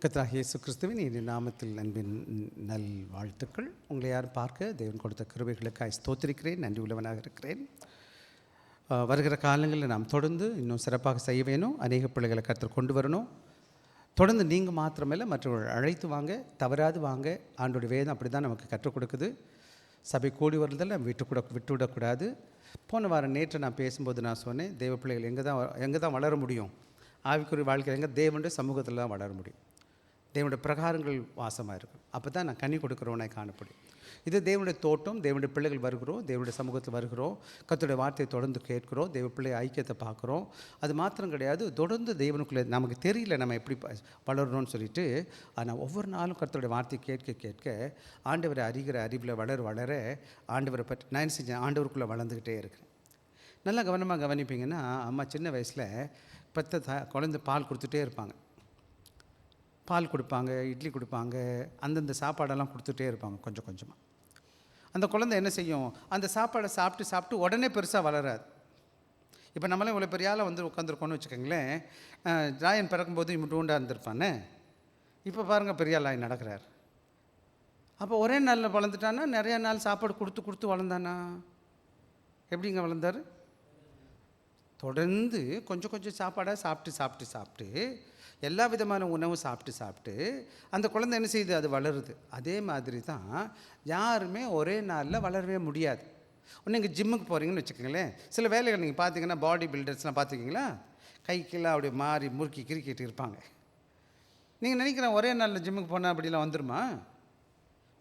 கர்த்தராகிய இயேசு கிறிஸ்துவின் இனி நாமத்தில் அன்பின் நல் வாழ்த்துக்கள். உங்களை யாரும் பார்க்க தேவன் கொடுத்த கிருபைகளுக்காய் ஸ்தோத்திரிக்கிறேன், நன்றி உள்ளவனாக இருக்கிறேன். வருகிற காலங்களில் நாம் தொடர்ந்து இன்னும் சிறப்பாக செய்ய வேணும். அநேக பிள்ளைகளை கர்த்தர் கொண்டு வரணும். தொடர்ந்து நீங்கள் மாத்திரமில்லை, மற்றவர்கள் அழைத்து வாங்க, தவறாது வாங்க. ஆண்டோடைய வேதம் அப்படி தான் நமக்கு கற்றுக் கொடுக்குது. சபை கூடி வருதல் நம்ம விட்டுவிடக்கூடாது. போன வாரம் நேற்று நான் பேசும்போது நான் சொன்னேன், தேவ பிள்ளைகள் எங்கே தான் வளர முடியும்? ஆவிக்குரிய வாழ்க்கையில் எங்கே? தேவனுடைய சமூகத்தில் தான் வளர முடியும். தேவனுடைய பிரகாரங்கள் வாசமாக இருக்கும். அப்போ தான் நான் கனி கொடுக்குறவனாய் காணப்படும். இது தேவனுடைய தோட்டம். தேவனுடைய பிள்ளைகள் வருகிறோம், தேவனுடைய சமூகத்தில் வருகிறோம், கர்த்தருடைய வார்த்தையை தொடர்ந்து கேட்கிறோம், தேவ பிள்ளை ஐக்கியத்தை பார்க்குறோம். அது மாத்திரம் கிடையாது, தொடர்ந்து தேவனுக்குள்ளே நமக்கு தெரியல நம்ம எப்படி வளரணும்னு சொல்லிட்டு. ஆனால் ஒவ்வொரு நாளும் கர்த்தருடைய வார்த்தையை கேட்க கேட்க ஆண்டவரை அறிகிற அறிவில் வளர ஆண்டவரை பற்றி நான் என்ன செஞ்சேன், ஆண்டவருக்குள்ளே வளர்ந்துக்கிட்டே இருக்கிறேன். நல்லா கவனமாக கவனிப்பீங்கன்னா, அம்மா சின்ன வயசில் குழந்தை பால் கொடுத்துட்டே இருப்பாங்க. பால் கொடுப்பாங்க, இட்லி கொடுப்பாங்க, அந்தந்த சாப்பாடெல்லாம் கொடுத்துட்டே இருப்பாங்க கொஞ்சம் கொஞ்சமாக. அந்த குழந்தை என்ன செய்யும், அந்த சாப்பாடை சாப்பிட்டு உடனே பெருசாக வளராது. இப்போ நம்மளே இவ்வளோ பெரிய ஆளை வந்து உட்காந்துருக்கோன்னு வச்சுக்கோங்களேன். ராயன் பிறக்கும்போது இம்முட்டூண்டாக இருந்திருப்பானே, இப்போ பாருங்கள் பெரிய ஆளாய் நடக்கிறார். அப்போ ஒரே நாளில் வளர்ந்துட்டானா, நிறையா நாள் சாப்பாடு கொடுத்து வளர்ந்தானா? எப்படிங்க வளர்ந்தார்? தொடர்ந்து கொஞ்சம் கொஞ்சம் சாப்பாடாக சாப்பிட்டு எல்லா விதமான உணவும் சாப்பிட்டு அந்த குழந்தை என்ன செய்யுது, அது வளருது. அதே மாதிரி தான் யாருமே ஒரே நாளில் வளரவே முடியாது. நீங்கள் ஜிம்முக்கு போகிறீங்கன்னு வச்சுக்கோங்களேன். சில வேலைகள் நீங்கள் பார்த்தீங்கன்னா, பாடி பில்டர்ஸ்லாம் பார்த்துக்கிங்களா, கைக்கெல்லாம் அப்படியே மாறி முறுக்கி கிரிக்கிட்டு இருப்பாங்க. நீங்கள் நினைக்கிறேன் ஒரே நாளில் ஜிம்முக்கு போனால் அப்படிலாம் வந்துடுமா?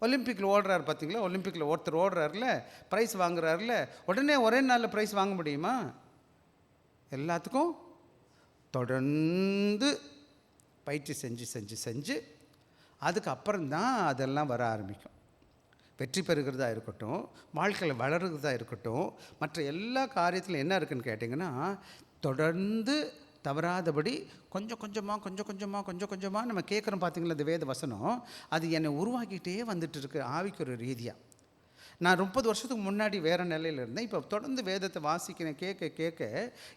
ஒலிம்பிக்கில் ஓடுறாரு பார்த்தீங்களா, ஒலிம்பிக்கில் ஒருத்தர் ஓடுறாருல, ப்ரைஸ் வாங்குறாருல, உடனே ஒரே நாளில் ப்ரைஸ் வாங்க முடியுமா? எல்லாத்துக்கும் தொடர்ந்து பயிற்சி செஞ்சு அதுக்கப்புறம்தான் அதெல்லாம் வர ஆரம்பிக்கும். வெற்றி பெறுகிறதா இருக்கட்டும், வாழ்க்கையில் வளருகிறதா இருக்கட்டும், மற்ற எல்லா காரியத்திலும் என்ன இருக்குதுன்னு கேட்டிங்கன்னா, தொடர்ந்து தவறாதபடி கொஞ்சம் கொஞ்சமாக நம்ம கேட்குறோம். பார்த்தீங்களா, இந்த வேத வசனம் அது என்னை உருவாக்கிட்டே வந்துட்டு இருக்கு ஆவிக்குரிய ரீதியாக. நான் 30 வருஷத்துக்கு முன்னாடி வேறு நிலையில் இருந்தேன். இப்போ தொடர்ந்து வேதத்தை வாசிக்கிறேன், கேட்க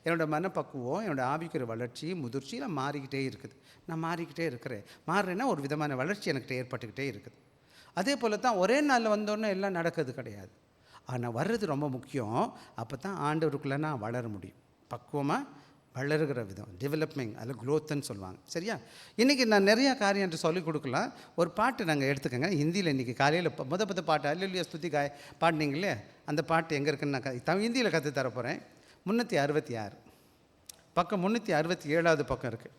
என்னோடய மனப்பக்குவம், என்னோடய ஆவிக்குரிய வளர்ச்சி, முதிர்ச்சி நான் மாறிக்கிட்டே இருக்குது. நான் மாறிக்கிட்டே இருக்கிறேன். மாறுறேன்னா ஒரு விதமான வளர்ச்சி எனக்கிட்ட ஏற்பட்டுக்கிட்டே இருக்குது. அதே போல் தான் ஒரே நாளில் வந்தோன்னே எல்லாம் நடக்கிறது கிடையாது. ஆனால் வர்றது ரொம்ப முக்கியம். அப்போ தான் ஆண்டவருக்குள்ளே நான் வளர முடியும். பக்குவமாக வளருகிற விதம், டெவலப்மெண்ட், அதில் க்ரோத்துன்னு சொல்லுவாங்க. சரியா? இன்றைக்கி நான் நிறையா காரியம் என்று சொல்லிக் கொடுக்கலாம். ஒரு பாட்டு நாங்கள் எடுத்துக்கோங்க. ஹிந்தியில் இன்றைக்கி காலையில் முத பாட்டு அல்லேலூயா ஸ்துதி பாடினீங்களே, அந்த பாட்டு எங்கே இருக்குன்னு நான் ஹிந்தியில் கற்று தரப்போகிறேன். 366 பக்கம், 367வது பக்கம் இருக்குது.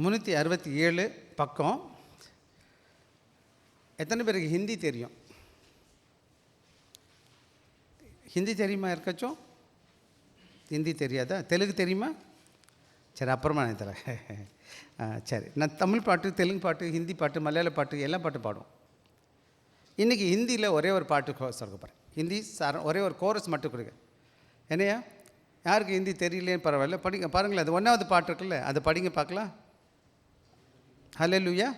367 பக்கம். எத்தனை பேருக்கு ஹிந்தி தெரியும்? ஹிந்தி தெரியுமா? இருக்காச்சும் ஹிந்தி தெரியாதா? தெலுங்கு தெரியுமா? சரி, அப்புறமா நான் தரேன். சரி, நான் தமிழ் பாட்டு, தெலுங்கு பாட்டு, ஹிந்தி பாட்டு, மலையாள பாட்டு, எல்லா பாட்டும் பாடுவோம். இன்றைக்கி ஹிந்தியில் ஒரே ஒரு பாட்டு சொல்ல போகிறேன். ஹிந்தி ஒரே ஒரு கோரஸ் மட்டும் கொடுங்க. என்னையா, யாருக்கு ஹிந்தி தெரியலேன்னு பரவாயில்ல, படிங்க. பாருங்களேன், அது 1வது பாட்டு இருக்குல்ல, அதை படிங்க பார்க்கலாம். ஹல்லேலூயா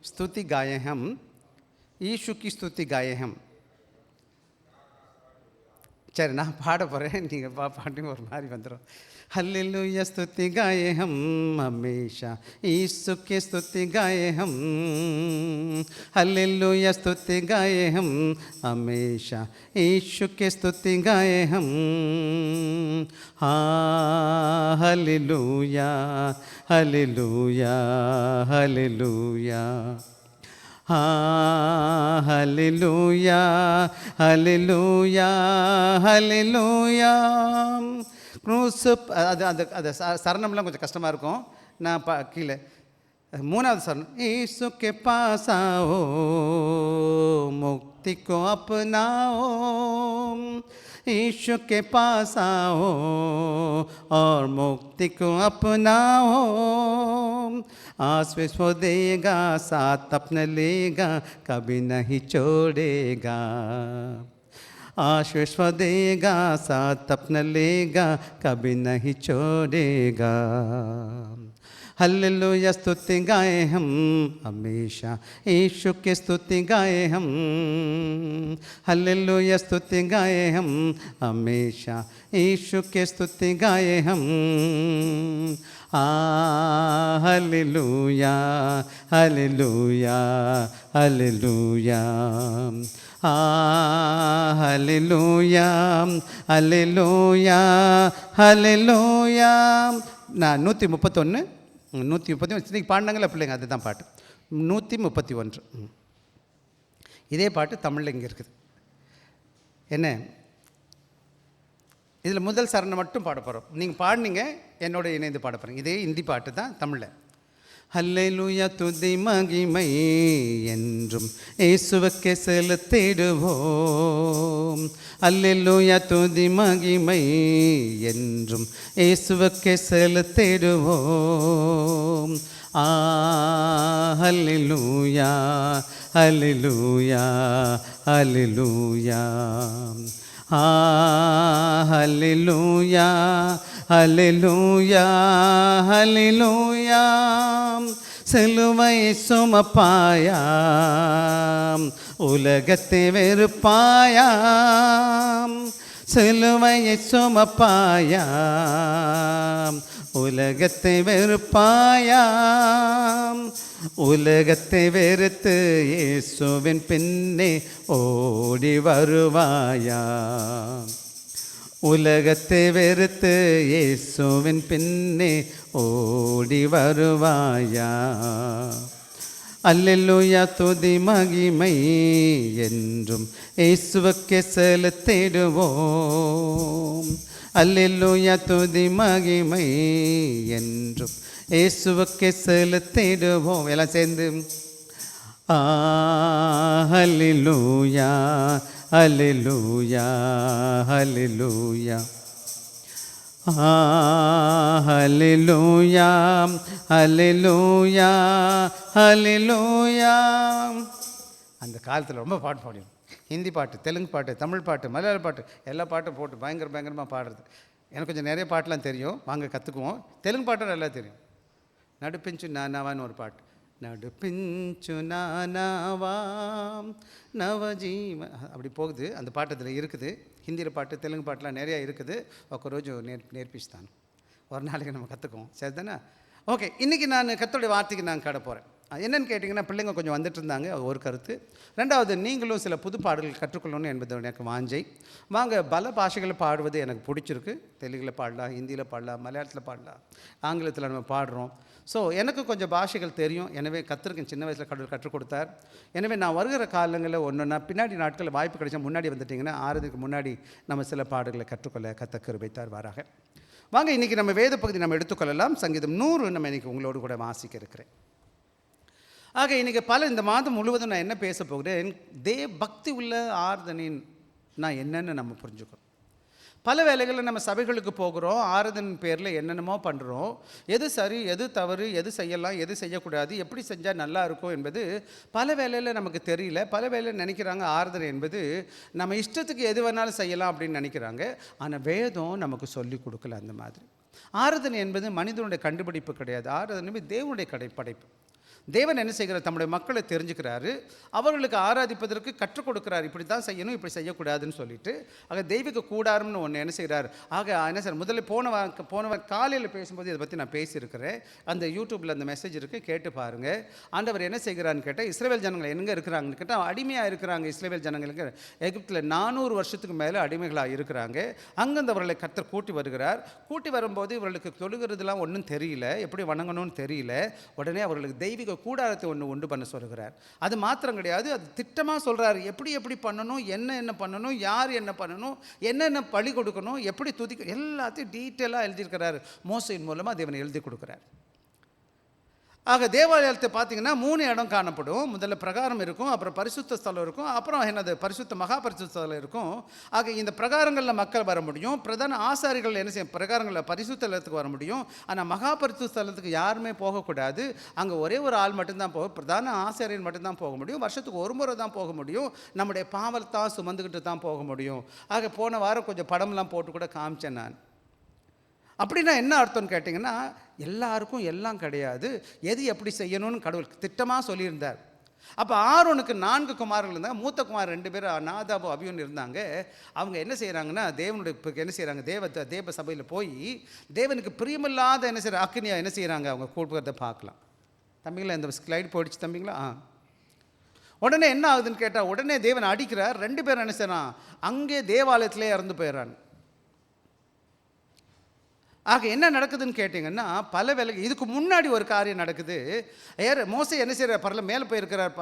स्तुति गाए हम, यीशु की स्तुति गाए हम. சரி, நான் பாட போகிறேன், நீங்கள் பாட்டுங்க ஒரு மாதிரி வந்துடும். हल्लेलूया स्तुति गाए हम हमेशा, यीशु की स्तुति गाए हम. हल्लेलूया स्तुति गाए हम हमेशा, यीशु की स्तुति गाए हम. हाँ हल्लेलूया हल्लेलूया हल्लेलूया. हाँ हल्लेलूया हल्लेलूया हल्लेलूया. க்ரூஸ் அது சரணம்லாம் கொஞ்சம் கஷ்டமாக இருக்கும். நான் கீழே 3வது சரணம். ईसु के पास आओ, मुक्ति को अपनाओ. ईशु के पास आओ और मुक्ति को अपनाओ. आशीष वो देगा, साथ अपने लेगा, कभी नहीं छोड़ेगा. आशीष देगा, साथ अपना लेगा, कभी नहीं छोड़ेगा. हल्लेलुया स्तुति गाए हम हमेशा यीशु की स्तुति गाए हम हल्लेलुया स्तुति गाए हम हमेशा यीशु की स्तुति गाए हम hallelujah hallelujah hallelujah hallelujah hallelujah hallelujah நான் 131 131 பாடினாங்களா பிள்ளைங்க, அதுதான் பாட்டு 131. இதே பாட்டு தமிழில் இங்கே இருக்குது. என்ன இதில் முதல் சரணை மட்டும் பாட போகிறோம். நீங்கள் பாடினீங்க, என்னோட இணைந்து பாட போகிறீங்க. இதே இந்தி பாட்டு தான் தமிழில். ஹல்லேலூயா துதி மகிமை என்றும் இயேசுவுக்கே செலுத்திடுவோம். ஹல்லேலூயா துதி மகிமை என்றும் இயேசுவுக்கே செலுத்திடுவோம். ஹல்லேலூயா ஹல்லேலூயா ஹல்லேலூயா ஹல்லேலூயா ஹல்லேலூயா ஹல்லேலூயா. சிலுவை சுமப்பாயாம் உலகத்தை வெறுப்பாயாம். சிலுவையை சுமப்பாயாம் உலகத்தை வெறுப்பாயாம். உலகத்தை வெறுத்து இயேசுவின் பின்னே ஓடி வருவாயாம். உலகத்தை வெறுத்து இயேசுவின் பின்னே ஓடி வருவாயா. அல்லேலூயா துதி மகிமை என்றும் இயேசுவுக்கே செலுத்திடுவோம். அல்லேலூயா துதி மகிமை என்றும் இயேசுவுக்கே செலுத்திடுவோம். எல்லாம் சேர்ந்து அல்லேலூயா அல்லேலூயா அல்லேலூயா அல்லேலூயா அல்லேலூயா அல்லேலூயா. அந்த காலத்தில் ரொம்ப பாட்டு பாடிடும். ஹிந்தி பாட்டு, தெலுங்கு பாட்டு, தமிழ் பாட்டு, மலையாள பாட்டு, எல்லா பாட்டும் போட்டு பயங்கரமாக பாடுறது. எனக்கு கொஞ்சம் நிறைய பாட்டெலாம் தெரியும், வாங்க கற்றுக்குவோம். தெலுங்கு பாட்டும் நல்லா தெரியும். நடுப்பிஞ்சு நானாவான்னு ஒரு பாட்டு. நடுப்பிஞ்சு நானாவாம் நவஜீவ அப்படி போகுது. அந்த பாட்டு அதில் இருக்குது. ஹிந்தியில் பாட்டு, தெலுங்கு பாட்டுலாம் நிறையா இருக்குது. ఒక రోజు నేర్పిస్తాను. ஒரு நாளைக்கு நம்ம கற்றுக்குவோம். சரி தானே? ஓகே, இன்றைக்கி நான் கர்த்தருடைய வார்த்தைக்கு நான் கடை போகிறேன். என்னென்னு கேட்டிங்கன்னா, பிள்ளைங்க கொஞ்சம் வந்துட்டு இருந்தாங்க, ஒரு கருத்து. ரெண்டாவது, நீங்களும் சில புது பாடல்கள் கற்றுக்கொள்ளணும் என்பது எனக்கு வாஞ்சை. வாங்க, பல பாஷைகளை பாடுவது எனக்கு பிடிச்சிருக்கு. தெலுங்கில் பாடலாம், ஹிந்தியில் பாடலாம், மலையாளத்தில் பாடலாம், ஆங்கிலத்தில் நம்ம பாடுறோம். ஸோ எனக்கு கொஞ்சம் பாஷைகள் தெரியும். எனவே கற்றுருக்கேன், சின்ன வயசில் கடவுள் கற்றுக் கொடுத்தார். எனவே நான் வருகிற காலங்களில் ஒன்றுனா பின்னாடி நாட்களில் வாய்ப்பு கிடைச்சா முன்னாடி வந்துட்டிங்கன்னா ஆறுதுக்கு முன்னாடி நம்ம சில பாடல்களை கற்றுக்கொள்ள கர்த்தர் கிருபை தருவாராக. வாங்க, இன்றைக்கி நம்ம வேத பகுதி நம்ம எடுத்துக்கொள்ளலாம். சங்கீதம் 100 நம்ம இன்றைக்கி உங்களோடு கூட வாசிக்க இருக்கிறேன். ஆக இன்றைக்கி இந்த மாதம் முழுவதும் நான் என்ன பேச போகிறேன், பக்தி உள்ள ஆராதனையின் நான் என்னென்னு நம்ம புரிஞ்சுக்கணும். பல வேளைகளில் நம்ம சபைகளுக்கு போகிறோம், ஆராதனை பேரில் என்னென்னமோ பண்ணுறோம். எது சரி, எது தவறு, எது செய்யலாம், எது செய்யக்கூடாது, எப்படி செஞ்சால் நல்லா இருக்கும் என்பது பல வேளையில் நமக்கு தெரியல. பல வேளையில் நினைக்கிறாங்க ஆராதனை என்பது நம்ம இஷ்டத்துக்கு எது வேணாலும் செய்யலாம் அப்படின்னு நினைக்கிறாங்க. ஆனால் வேதம் நமக்கு சொல்லி கொடுக்கல அந்த மாதிரி. ஆராதனை என்பது மனிதனுடைய கண்டுபிடிப்பு கிடையாது. ஆராதனை தேவனுடைய படைப்பு. தேவன் என்ன செய்கிறார், தம்முடைய மக்களை தெரிஞ்சுக்கிறாரு, அவர்களுக்கு ஆராதிப்பதற்கு கற்றுக் கொடுக்குறாரு. இப்படி தான் செய்யணும், இப்படி செய்யக்கூடாதுன்னு சொல்லிட்டு. ஆக தெய்வீக கூடாரம்னு ஒன்று என்ன செய்கிறார். ஆக என்ன சார், முதல்ல போன காலையில் பேசும்போது இதை பற்றி நான் பேசியிருக்கிறேன். அந்த யூடியூப்பில் அந்த மெசேஜ் இருக்குது, கேட்டு பாருங்கள். ஆண்டவர் என்ன செய்கிறான்னு கேட்டால், இஸ்ரவேல் ஜனங்கள் எங்கே இருக்கிறாங்கன்னு கேட்டால் அடிமையாக இருக்கிறாங்க. இஸ்ரவேல் ஜனங்களுக்கு எகிப்தில் 400 வருஷத்துக்கு மேலே அடிமைகளாக இருக்கிறாங்க. அங்கேருந்து அவர்களை கர்த்தர் கூட்டி வருகிறார். கூட்டி வரும்போது இவர்களுக்கு தொழுகிறதுலாம் ஒன்றும் தெரியல, எப்படி வணங்கணும்னு தெரியல. உடனே அவர்களுக்கு தெய்வீக கூடாரத்தை ஒன்று உண்டு பண்ண சொல்கிறார். அது மாத்திரம் கிடையாது, அது திட்டமாக சொல்கிறார். எப்படி பண்ணணும், என்ன பண்ணணும், யார் என்ன பண்ணணும், என்னென்ன பலி கொடுக்கணும், எப்படி துதிக்க, எல்லாத்தையும் டீட்டெயிலாக எழுதியிருக்கிறார். மோசையின் மூலமாக தேவன் எழுதி கொடுக்குறார். ஆக தேவாலயத்தை பார்த்தீங்கன்னா 3 இடம் காணப்படும். முதல்ல பிரகாரம் இருக்கும், அப்புறம் பரிசுத்த ஸ்தலம் இருக்கும், அப்புறம் என்னது பரிசுத்த மகா பரிசுத்த ஸ்தலம் இருக்கும். ஆக இந்த பிரகாரங்களில் மக்கள் வர முடியும். பிரதான ஆசாரிகள் என்ன செய்யும், பிரகாரங்களில் பரிசுத்த ஸ்தலத்துக்கு வர முடியும். ஆனால் மகா பரிசுத்த ஸ்தலத்துக்கு யாருமே போகக்கூடாது. அங்கே ஒரே ஒரு ஆள் மட்டும்தான் பிரதான ஆசாரியன் மட்டும்தான் போக முடியும். வருஷத்துக்கு ஒரு முறை தான் போக முடியும். நம்முடைய பாவத்தான் சுமந்துக்கிட்டு தான் போக முடியும். ஆக போன வாரம் கொஞ்சம் படம்லாம் போட்டு கூட காமிச்சேன் நான். அப்படின்னா என்ன அர்த்தம்னு கேட்டிங்கன்னா, எல்லாருக்கும் எல்லாம் கிடையாது, எது எப்படி செய்யணும்னு கடவுள் திட்டமாக சொல்லியிருந்தார். அப்போ ஆரோனுக்கு 4 குமாரர்கள் இருந்தாங்க. மூத்த குமார் 2 பேர் நாதாபு அபியூன் இருந்தாங்க. அவங்க என்ன செய்கிறாங்கன்னா, தேவனுடைய என்ன செய்கிறாங்க, தேவ சபையில் போய் தேவனுக்கு பிரியமில்லாத என்ன செய்கிற அக்கினியா என்ன செய்கிறாங்க, அவங்க கூப்பிட்றத பார்க்கலாம். தம்பிங்களா, இந்த ஸ்லைடு போயிடுச்சு தம்பிங்களா? உடனே என்ன ஆகுதுன்னு கேட்டால், உடனே தேவன் அடிக்கிறார். 2 பேரும் என்ன செய்கிறான், அங்கே தேவாலயத்திலே இறந்து போயிடறான். ஆக என்ன நடக்குதுன்னு கேட்டிங்கன்னா, பல வேலை இதுக்கு முன்னாடி ஒரு காரியம் நடக்குது. மோசே என்ன செய்கிறார், மேலே போயிருக்கிறார்,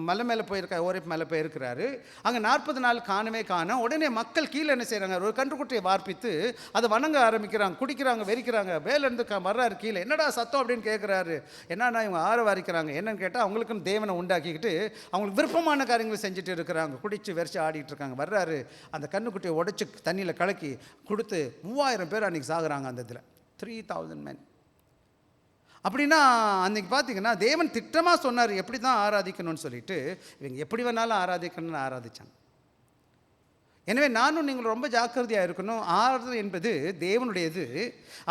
மலை மேலே போயிருக்கார், ஓரேப் மேலே போயிருக்கிறாரு. அங்கே 40 நாள் காணவே காணோம். உடனே மக்கள் கீழே என்ன செய்கிறாங்க, ஒரு கன்றுக்குட்டியை வார்ப்பித்து அதை வணங்க ஆரம்பிக்கிறாங்க, குடிக்கிறாங்க, வெறிக்கிறாங்க. வேலேருந்து வர்றாரு கீழே, என்னடா சத்தம் அப்படின்னு கேட்குறாரு. என்னன்னா இவங்க வாரிக்கிறாங்க. என்னன்னு கேட்டால், அவங்களுக்குன்னு தேவனை உண்டாக்கிக்கிட்டு அவங்களுக்கு விருப்பமான காரியங்களை செஞ்சுட்டு இருக்கிறாங்க. குடிச்சு வெறிச்சு ஆடிட்டு இருக்காங்க. வர்றாரு, அந்த கன்றுக்குட்டியை உடைச்சி தண்ணியில் கலக்கி கொடுத்து 3000 பேர் அன்றைக்கி சாகுறாங்க. அந்த இதில் 3000 men. அப்படின்னா அன்றைக்கி பார்த்தீங்கன்னா தேவன் திட்டமாக சொன்னார் எப்படி தான் ஆராதிக்கணும்னு சொல்லிட்டு, இவங்க எப்படி வேணாலும் ஆராதிக்கணும்னு ஆராதித்தாங்க. எனவே நானும் நீங்கள் ரொம்ப ஜாக்கிரதையாக இருக்கணும். ஆராதனை என்பது தேவனுடையது.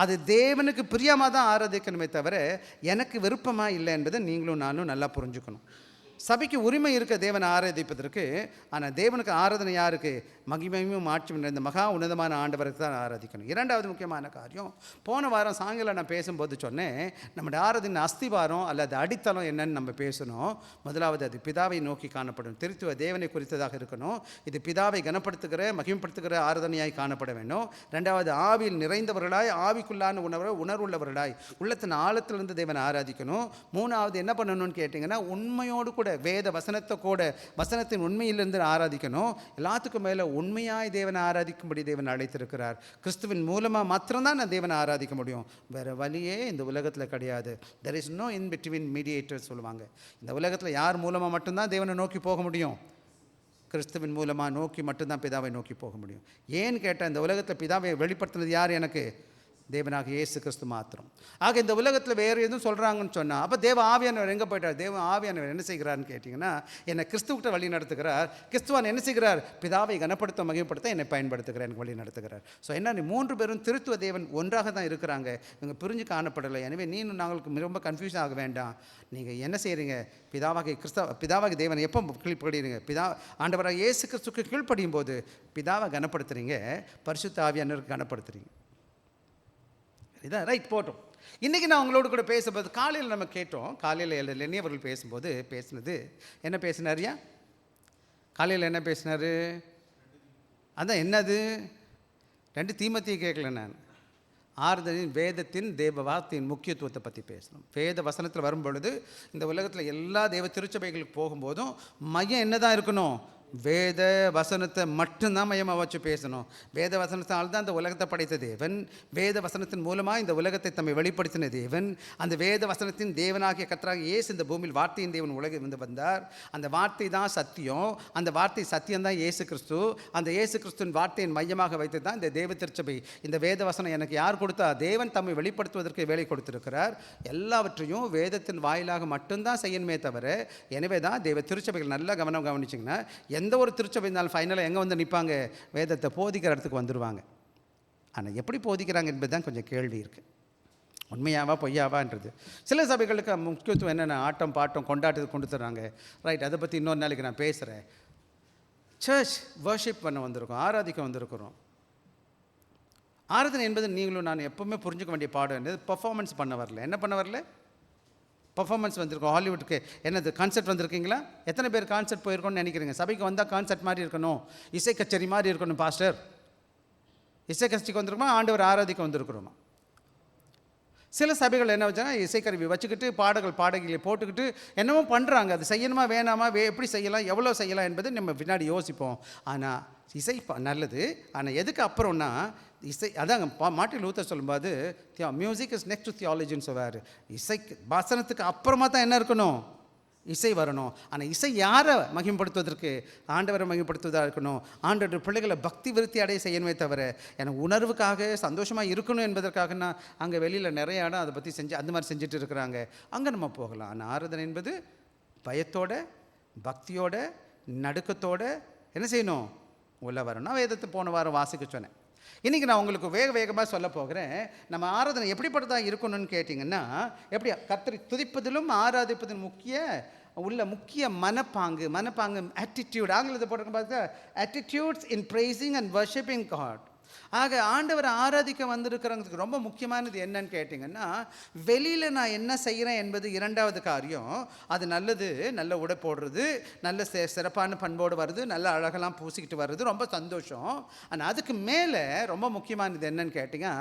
அது தேவனுக்கு பிரியமாக தான் ஆராதிக்கணுமே தவிர எனக்கு விருப்பமாக இல்லை என்பதை நீங்களும் நானும் நல்லா புரிஞ்சுக்கணும். சபைக்கு உரிமை இருக்க தேவனை ஆராதிப்பதற்கு. ஆனால் தேவனுக்கு ஆராதனை யாருக்கு, மகிமையும் ஆட்சியும் நிறைந்த மகா உன்னதமான ஆண்டவருக்கு தான் ஆராதிக்கணும். இரண்டாவது முக்கியமான காரியம், போன வாரம் சாயங்காலம் நான் பேசும்போது சொன்னேன், நம்முடைய ஆராதனை அஸ்திவாரம் அல்லது அடித்தளம் என்னன்னு நம்ம பேசணும். முதலாவது அது பிதாவை நோக்கி காணப்படும், திருத்துவ தேவனை குறித்ததாக இருக்கணும். இது பிதாவை கனப்படுத்துகிற மகிமைப்படுத்துகிற ஆராதனையாய் காணப்பட வேண்டும். ரெண்டாவது ஆவியில் நிறைந்தவர்களாய், ஆவிக்குள்ளான உணர்வுள்ளவர்களாய், உள்ளத்தின் ஆழத்திலிருந்து தேவனை ஆராதிக்கணும். மூணாவது என்ன பண்ணணும்னு கேட்டிங்கன்னா, உண்மையோடு கூட வேத வசனத்தை கூட வசனத்தின் உண்மையிலிருந்து ஆராதிக்கணும். எல்லாத்துக்கும் மேலே உண்மையாய் தேவனை ஆராதிக்கும்படி தேவன் அழைத்திருக்கிறார். கிறிஸ்துவின் மூலமாக மாத்திரம்தான் நான் தேவனை ஆராதிக்க முடியும். வேறு வழியே இந்த உலகத்தில் கிடையாது. There is no in between mediators சொல்லுவாங்க. இந்த உலகத்தில் யார் மூலமாக மட்டும்தான் தேவனை நோக்கி போக முடியும், கிறிஸ்துவின் மூலமாக நோக்கி மட்டும்தான் பிதாவை நோக்கி போக முடியும். ஏன்னு கேட்டால், இந்த உலகத்தில் பிதாவை வெளிப்படுத்தினது யார், எனக்கு தேவனாக இயேசு கிறிஸ்து மாத்திரம். ஆக இந்த உலகத்தில் வேறு எதுவும் சொல்கிறாங்கன்னு சொன்னால், அப்போ தேவ ஆவியானவர் எங்கே போயிட்டார்? தேவ ஆவியானவர் என்ன செய்கிறார்னு கேட்டிங்கன்னா, என்னை கிறிஸ்துவிட்ட வழி நடத்துகிறார். கிறிஸ்துவான் என்ன செய்கிறார், பிதாவை கனப்படுத்த மகிமைப்படுத்த என்னை பயன்படுத்துகிறார், எனக்கு வழி நடத்துகிறார். ஸோ என்ன, 3 பேரும் திருத்துவ தேவன் ஒன்றாக தான் இருக்கிறாங்க, இவங்க பிரிஞ்சு காணப்படலை. எனவே நீனும் நாங்களுக்கு ரொம்ப கன்ஃபியூஷன் ஆக வேண்டாம். நீங்கள் என்ன செய்கிறீங்க, பிதாவாகி தேவன் எப்போ கீழ்ப்படுறீங்க, ஆண்டவராக இயேசு கிறிஸ்துக்கு கீழ்ப்படியும் போது பிதாவை கனப்படுத்துறீங்க, பரிசுத்த ஆவியானவருக்கு கனப்படுத்துறீங்க. இதான் ரைட் போட்டோம். இன்றைக்கி நான் உங்களோடு கூட பேசும்போது, காலையில் நம்ம கேட்டோம், காலையில் லெனி அவர்கள் பேசும்போது பேசினது என்ன பேசினாரியா, காலையில் என்ன பேசினார், அதான் என்னது 2 தீமோத்தேயு கேட்கல நான், ஆறுதலின் வேதத்தின் தேவ வார்த்தையின் முக்கியத்துவத்தை பற்றி பேசணும். வேத வசனத்தில் வரும்பொழுது இந்த உலகத்தில் எல்லா தேவ திருச்சபைகளுக்கு போகும்போதும் மையம் என்ன தான் இருக்கணும், வேத வசனத்தை மட்டும்தான் மையமாக வச்சு பேசணும். வேத வசனத்தால் தான் இந்த உலகத்தை படைத்த தேவன், வேத வசனத்தின் மூலமாக இந்த உலகத்தை தம்மை வெளிப்படுத்தின தேவன், அந்த வேத வசனத்தின் தேவனாகிய கர்த்தராக இயேசு இந்த பூமியில் வார்த்தையின் தேவன் உலகில் வந்து வந்தார். அந்த வார்த்தை தான் சத்தியம், அந்த வார்த்தை சத்தியம்தான் இயேசு கிறிஸ்து. அந்த இயேசு கிறிஸ்துவின் வார்த்தையின் மையமாக வைத்து தான் இந்த தேவ திருச்சபை. இந்த வேத வசனம் எனக்கு யார் கொடுத்தா, தேவன் தம்மை வெளிப்படுத்துவதற்கு வேலை கொடுத்திருக்கிறார். எல்லாவற்றையும் வேதத்தின் வாயிலாக மட்டும்தான் செய்யணுமே தவிர. எனவே தான் தேவ திருச்சபைகள் நல்லா கவனிச்சிங்கன்னா, எந்த ஒரு திருச்சபை இருந்தாலும் ஃபைனலாக எங்கே வந்து நிற்பாங்க, வேதத்தை போதிக்கிற இடத்துக்கு வந்துடுவாங்க. ஆனால் எப்படி போதிக்கிறாங்க என்பது தான் கொஞ்சம் கேள்வி இருக்குது. உண்மையாவா பொய்யாவான்றது. சில சபைகளுக்கு முக்கியத்துவம் என்னென்ன, ஆட்டம் பாட்டம் கொண்டாட்டத்துக்கு கொண்டு தர்றாங்க. ரைட், அதை பற்றி இன்னொரு நாளைக்கு நான் பேசுகிறேன். சர்ச் வர்ஷிப் பண்ண வந்திருக்கோம், ஆராதிக்க வந்திருக்கிறோம். ஆராதனை என்பது நீங்களும் நான் எப்போவுமே புரிஞ்சுக்க வேண்டிய பாடம் என்னது, பர்ஃபார்மன்ஸ் பண்ண வரல. என்ன பண்ண வரல, பர்ஃபார்மன்ஸ் வந்திருக்கோம். ஹாலிவுட்டுக்கு என்னது கான்சர்ட் வந்திருக்கீங்களா? எத்தனை பேர் கான்சர்ட் போயிருக்கோன்னு நினைக்கிறீங்க? சபைக்கு வந்தால் கான்சர்ட் மாதிரி இருக்கணும், இசை கச்சேரி மாதிரி இருக்கணும். பாஸ்டர், இசை கச்சேரிக்கு வந்திருக்கோமா, ஆண்டவர் ஆராதிக்க வந்திருக்கிறோமா? சில சபைகள் என்ன வச்சாங்க, இசைக்கருவி வச்சுக்கிட்டு பாடல்களை போட்டுக்கிட்டு என்னமோ பண்ணுறாங்க. அது செய்யணுமா வேணாமா, எப்படி செய்யலாம், எவ்வளோ செய்யலாம் என்பது நம்ம பின்னாடி யோசிப்போம். ஆனால் இசை நல்லது. ஆனால் எதுக்கு அப்புறம்னா, இசை அதாங்க மார்ட்டின் லூத்தர் சொல்லும்போது, மியூசிக் இஸ் நெக்ஸ்ட் டு தியாலஜின்னு சொல்வார். இசைக்கு வசனத்துக்கு அப்புறமா தான் என்ன இருக்கணும், இசை வரணும். ஆனால் இசை யாரை மகிமைப்படுத்துவதற்கு, ஆண்டவரை மகிமைப்படுத்துவதாக இருக்கணும். ஆண்டவர் பிள்ளைகளை பக்தி விருத்தி அடைய செய்யணுமே தவிர எனக்கு உணர்வுக்காக சந்தோஷமாக இருக்கணும் என்பதற்காக நான் அங்கே வெளியில் நிறைய இடம் அதை பற்றி செஞ்சு அந்த மாதிரி செஞ்சுட்டு இருக்கிறாங்க. அங்கே நம்ம போகலாம். ஆனால் ஆராதனை என்பது பயத்தோட, பக்தியோட, நடுக்கத்தோடு என்ன செய்யணும், உள்ள வரணும். நான் வேதத்தை போன வாரம் வாசிக்க சொன்னேன். இன்றைக்கி நான் உங்களுக்கு வேகமாக சொல்ல போகிறேன். நம்ம ஆராதனை எப்படிப்பட்டதாக இருக்கணும்னு கேட்டிங்கன்னா, எப்படி கர்த்தரை துதிப்பதிலும் ஆராதிப்பதிலும் முக்கிய மனப்பாங்கு ஆட்டிடியூட். ஆங்கிலத்தை போட்டிருக்க பார்த்தா attitudes in praising and worshipping God. ஆக ஆண்டவரை ஆராதிக்க வந்திருக்கிறவங்களுக்கு ரொம்ப முக்கியமானது என்னன்னு கேட்டிங்கன்னா, வெளியில் நான் என்ன செய்கிறேன் என்பது இரண்டாவது காரியம். அது நல்ல உடை போடுறது, நல்ல சிறப்பான பண்போடு வருது, நல்ல அழகெல்லாம் பூசிக்கிட்டு வர்றது ரொம்ப சந்தோஷம். ஆனால் அதுக்கு மேலே ரொம்ப முக்கியமானது என்னன்னு கேட்டிங்கன்னா,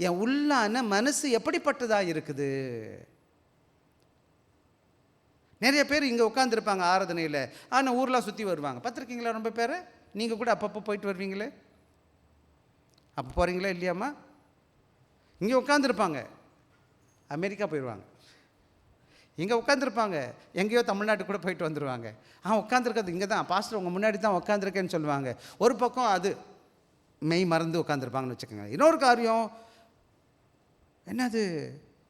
என் உள்ளான மனசு எப்படிப்பட்டதாக இருக்குது. நிறைய பேர் இங்கே உட்காந்துருப்பாங்க ஆராதனையில், ஆனால் ஊரெலாம் சுற்றி வருவாங்க. பார்த்துருக்கீங்களா? ரொம்ப பேர் நீங்கள் கூட அப்பப்போ போயிட்டு வருவீங்களே, அப்போ போகிறீங்களா இல்லையாம்மா? இங்கே உட்காந்துருப்பாங்க, அமெரிக்கா போயிடுவாங்க. இங்கே உட்காந்துருப்பாங்க, எங்கேயோ தமிழ்நாட்டுக்கு கூட போயிட்டு வந்துடுவாங்க. உட்காந்துருக்கிறது இங்கே தான், பாஸ்டர் உங்கள் முன்னாடி தான் உட்காந்துருக்கேன்னு சொல்லுவாங்க. ஒரு பக்கம் அது மெய் மறந்து உட்காந்துருப்பாங்கன்னு வச்சுக்கோங்க. இன்னொரு காரியம் என்னது,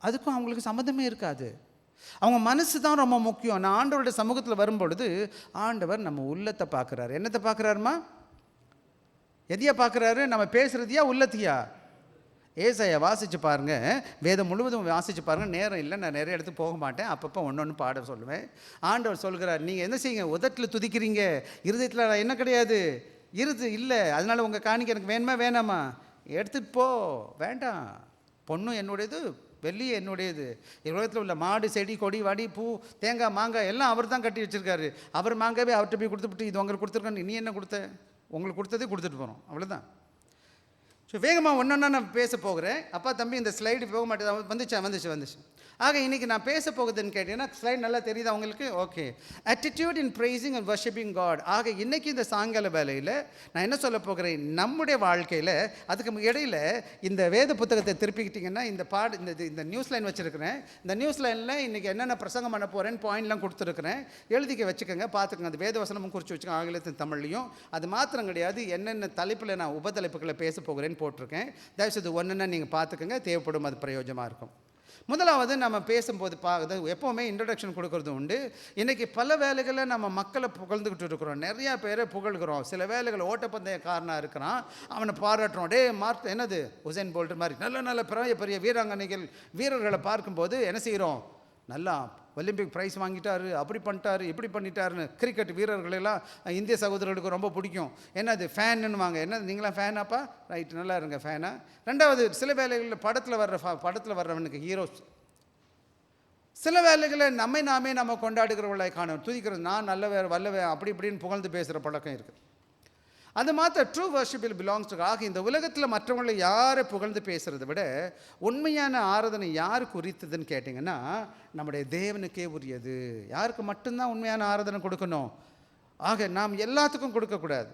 அதுக்கும் அவங்களுக்கு சம்மந்தமே இருக்காது. அவங்க மனசு தான் ரொம்ப முக்கியம். நான் ஆண்டவருடைய சமூகத்தில் வரும்பொழுது ஆண்டவர் நம்ம உள்ளத்தை பார்க்குறாரு. என்னத்தை பார்க்குறாருமா? எதையா பார்க்குறாரு? நம்ம பேசுகிறதையா உள்ளத்தையா? ஏசாயா வாசித்து பாருங்கள், வேதம் முழுவதும் வாசித்து பாருங்கள். நேரம் இல்லை, நான் நிறைய இடத்துக்கு போக மாட்டேன், அப்பப்போ ஒன்று பாட சொல்லுவேன். ஆண்டவர் சொல்கிறார், நீங்கள் என்ன செய்யுங்க, உதட்டில் துதிக்கிறீங்க, இருதயத்தில் என்ன கிடையாது, இல்லை. அதனால் உங்கள் காணிக்கை எனக்கு வேணுமா வேணாமா? எடுத்துகிட்டு போ, வேண்டாம். பொண்ணும் என்னுடையது, வெள்ளியே என்னுடையது. உலகத்தில் உள்ள மாடு செடி கொடி வடி பூ தேங்காய் மாங்காய் எல்லாம் அவர் தான் கட்டி வச்சுருக்காரு. அவர் மாங்காவே அவர்கிட்ட போய் கொடுத்துட்டு, இது உங்களுக்கு கொடுத்துருக்கான்னு நீ என்ன கொடுத்த? உங்களுக்கு கொடுத்ததே கொடுத்துட்டு போகிறோம், அவ்வளோதான். ஸோ வேகமாக ஒன்றா நான் பேச போகிறேன். அப்பா தம்பி இந்த ஸ்லைடு போக மாட்டேது, வந்துச்சு. ஆக இன்றைக்கி நான் பேச போகுதுன்னு கேட்டீங்கன்னா, ஸ்லைட் நல்லா தெரியுது அவங்களுக்கு? Okay. Attitude in praising and worshipping God. ஆக இன்றைக்கி இந்த சாயங்கால வேலையில் நான் என்ன சொல்ல போகிறேன், நம்முடைய வாழ்க்கையில் அதுக்கு இடையில் இந்த வேத புத்தகத்தை திருப்பிக்கிட்டிங்கன்னா, இந்த நியூஸ் லைன் வச்சுருக்கிறேன். இந்த நியூஸ் லைனில் இன்றைக்கி என்னென்ன பிரசங்கம் பண்ண போகிறேன்னு பாயிண்ட்லாம் கொடுத்துருக்குறேன். எழுதிக்க வச்சுக்கோங்க, பார்த்துக்கோங்க. அந்த வேத வசனமும் குறித்து வச்சுக்கோங்க, ஆங்கிலத்தின் தமிழ்லையும். அது மாத்திரம் கிடையாது, என்னென்ன தலைப்பில் நான் உபதலைப்புகளை பேச போகிறேன்னு போட்டிருக்கேன். தயவுசெய்து ஒன்றுன்னா நீங்கள் பார்த்துக்கோங்க, தேவைப்படும், அது பிரயோஜனமாக இருக்கும். முதலாவது நம்ம பேசும்போது எப்போவுமே இன்ட்ரடக்ஷன் கொடுக்கறது உண்டு. இன்றைக்கி பல வேலைகளை நம்ம மக்களை புகழ்ந்துக்கிட்டு இருக்கிறோம், நிறையா பேரை புகழ்கிறோம். சில வேலைகள் ஓட்டப்பந்தயக்காரனாக இருக்கிறான், அவனை பாராட்டுறோம். என்னது உசேன் போல்ட் மாதிரி நல்ல பெரிய வீராங்கனைகள் வீரர்களை பார்க்கும்போது என்ன செய்கிறோம், நல்லா ஒலிம்பிக் ப்ரைஸ் வாங்கிட்டாரு, அப்படி பண்ணிட்டாரு, இப்படி பண்ணிட்டாருன்னு. கிரிக்கெட் வீரர்களெல்லாம் இந்திய சகோதரர்களுக்கு ரொம்ப பிடிக்கும். என்னது ஃபேனுன்னு வாங்க. என்னது நீங்களாம் ஃபேனாப்பா? ரைட், நல்லா இருங்க ஃபேனா. ரெண்டாவது, சில வேலைகளில் படத்தில் வர்றவனுக்கு ஹீரோஸ். சில வேலைகளை நாமே கொண்டாடுகிறவர்களை காணும், துதிக்கிறது, நான் நல்லவே வல்லவே அப்படி இப்படின்னு புகழ்ந்து பேசுகிற பழக்கம் இருக்குது. அது மாத்திர ட்ரூ வர்ஷிப்பில் பிலாங்ஸ் டு. ஆக இந்த உலகத்தில் மற்றவங்களை யாரை புகழ்ந்து பேசுகிறத விட உண்மையான ஆராதனை யார் குறித்ததுன்னு கேட்டிங்கன்னா, நம்முடைய தேவனுக்கே உரியது. யாருக்கு மட்டும்தான் உண்மையான ஆராதனை கொடுக்கணும். ஆக நாம் எல்லாத்துக்கும் கொடுக்கக்கூடாது.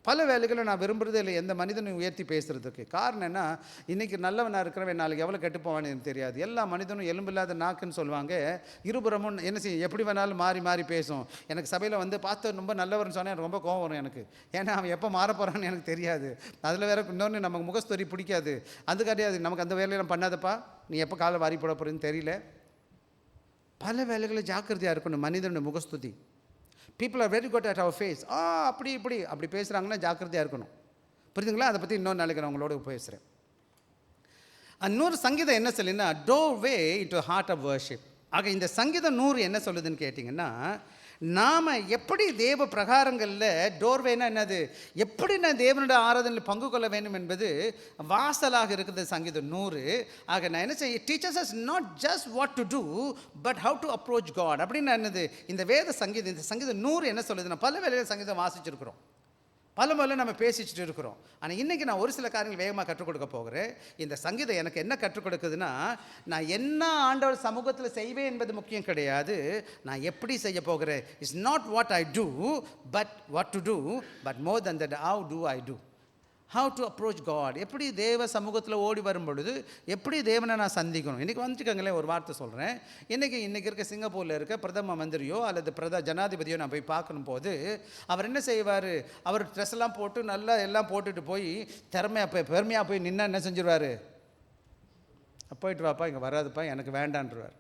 பல வேலைகளை நான் விரும்புகிறதே இல்லை எந்த மனிதனும் உயர்த்தி பேசுகிறதுக்கு. காரணம் என்ன, இன்றைக்கி நல்லவனாக இருக்கிறவன் நாளைக்கு எவ்வளோ கெட்டு போவான்னு எனக்கு தெரியாது. எல்லா மனிதனும் எலும்பில்லாத நாக்குன்னு சொல்லுவாங்க. இருபுறமும் என்ன செய்யும், எப்படி வேணாலும் மாறி பேசும். எனக்கு சபையில் பார்த்து ரொம்ப நல்லவர்னு சொன்னால் எனக்கு ரொம்ப கோவம் வரும் எனக்கு. ஏன்னா அவன் எப்போ மாற போகிறான்னு எனக்கு தெரியாது. அதில் வேறு இன்னொன்று, நமக்கு முகஸ்தொரி பிடிக்காது. அது கிடையாது, நமக்கு அந்த வேலையெல்லாம் பண்ணாதப்பா, நீ எப்போ காலை வாரி போட போகிறேன்னு தெரியல. பல வேலைகளை ஜாக்கிரதையாக இருக்கணும். மனிதனுடைய முகஸ்துதி. People are very good at our face. அப்படி பேசுகிறாங்கன்னா ஜாக்கிரதையாக இருக்கணும். புரியுதுங்களா? அதை பற்றி இன்னொரு நாளைக்கு நான் உங்களோட பேசுகிறேன். இன்னொரு சங்கீதம் என்ன சொல்லுன்னா, doorway into heart of worship. ஆக இந்த சங்கீதம் 100 என்ன சொல்லுதுன்னு கேட்டிங்கன்னா, நாம் எப்படி தேவ பிரகாரங்களில், டோர்வேனா என்னது, எப்படி நான் தேவனுடைய ஆராதனையில் பங்கு கொள்ள வேண்டும் என்பது வாசலாக இருக்குது சங்கீதம் 100. ஆக நான் என்ன செய்ய, teachers us not just what to do but how to approach God அப்படின்னு என்னது இந்த சங்கீதம் 100 என்ன சொல்லுதுன்னா, பல வேளையில் சங்கீதம் வாசிச்சிருக்கிறோம், பல முறை நம்ம பேசிச்சுட்டு இருக்கிறோம். ஆனால் இன்றைக்கி நான் ஒரு சில காரியங்கள் வேகமாக கற்றுக் கொடுக்க போகிறேன். இந்த சங்கீதம் எனக்கு என்ன கற்றுக் கொடுக்குதுன்னா, நான் என்ன ஆண்டவர் சமூகத்தில் செய்வேன் என்பது முக்கியம் கிடையாது, நான் எப்படி செய்ய போகிறேன். It's not what I do but what to do, but more than that how do I do. How to approach God. எப்படி தேவ சமூகத்தில் ஓடி வரும் பொழுது எப்படி தேவனை நான் சந்திக்கணும். இன்றைக்கி வந்துட்டுக்கங்களேன், ஒரு வார்த்தை சொல்கிறேன். இன்றைக்கி இருக்க சிங்கப்பூரில் இருக்க பிரதம மந்திரியோ அல்லது ஜனாதிபதியோ நான் போய் பார்க்கணும் போது அவர் என்ன செய்வார், அவர் ட்ரெஸ் எல்லாம் போட்டு நல்லா எல்லாம் போட்டுட்டு போய் பெருமையாக போய் நின்னா என்ன செஞ்சிருவார், போயிட்டு வாப்பா, இங்கே வராதுப்பா, எனக்கு வேண்டான்றார்.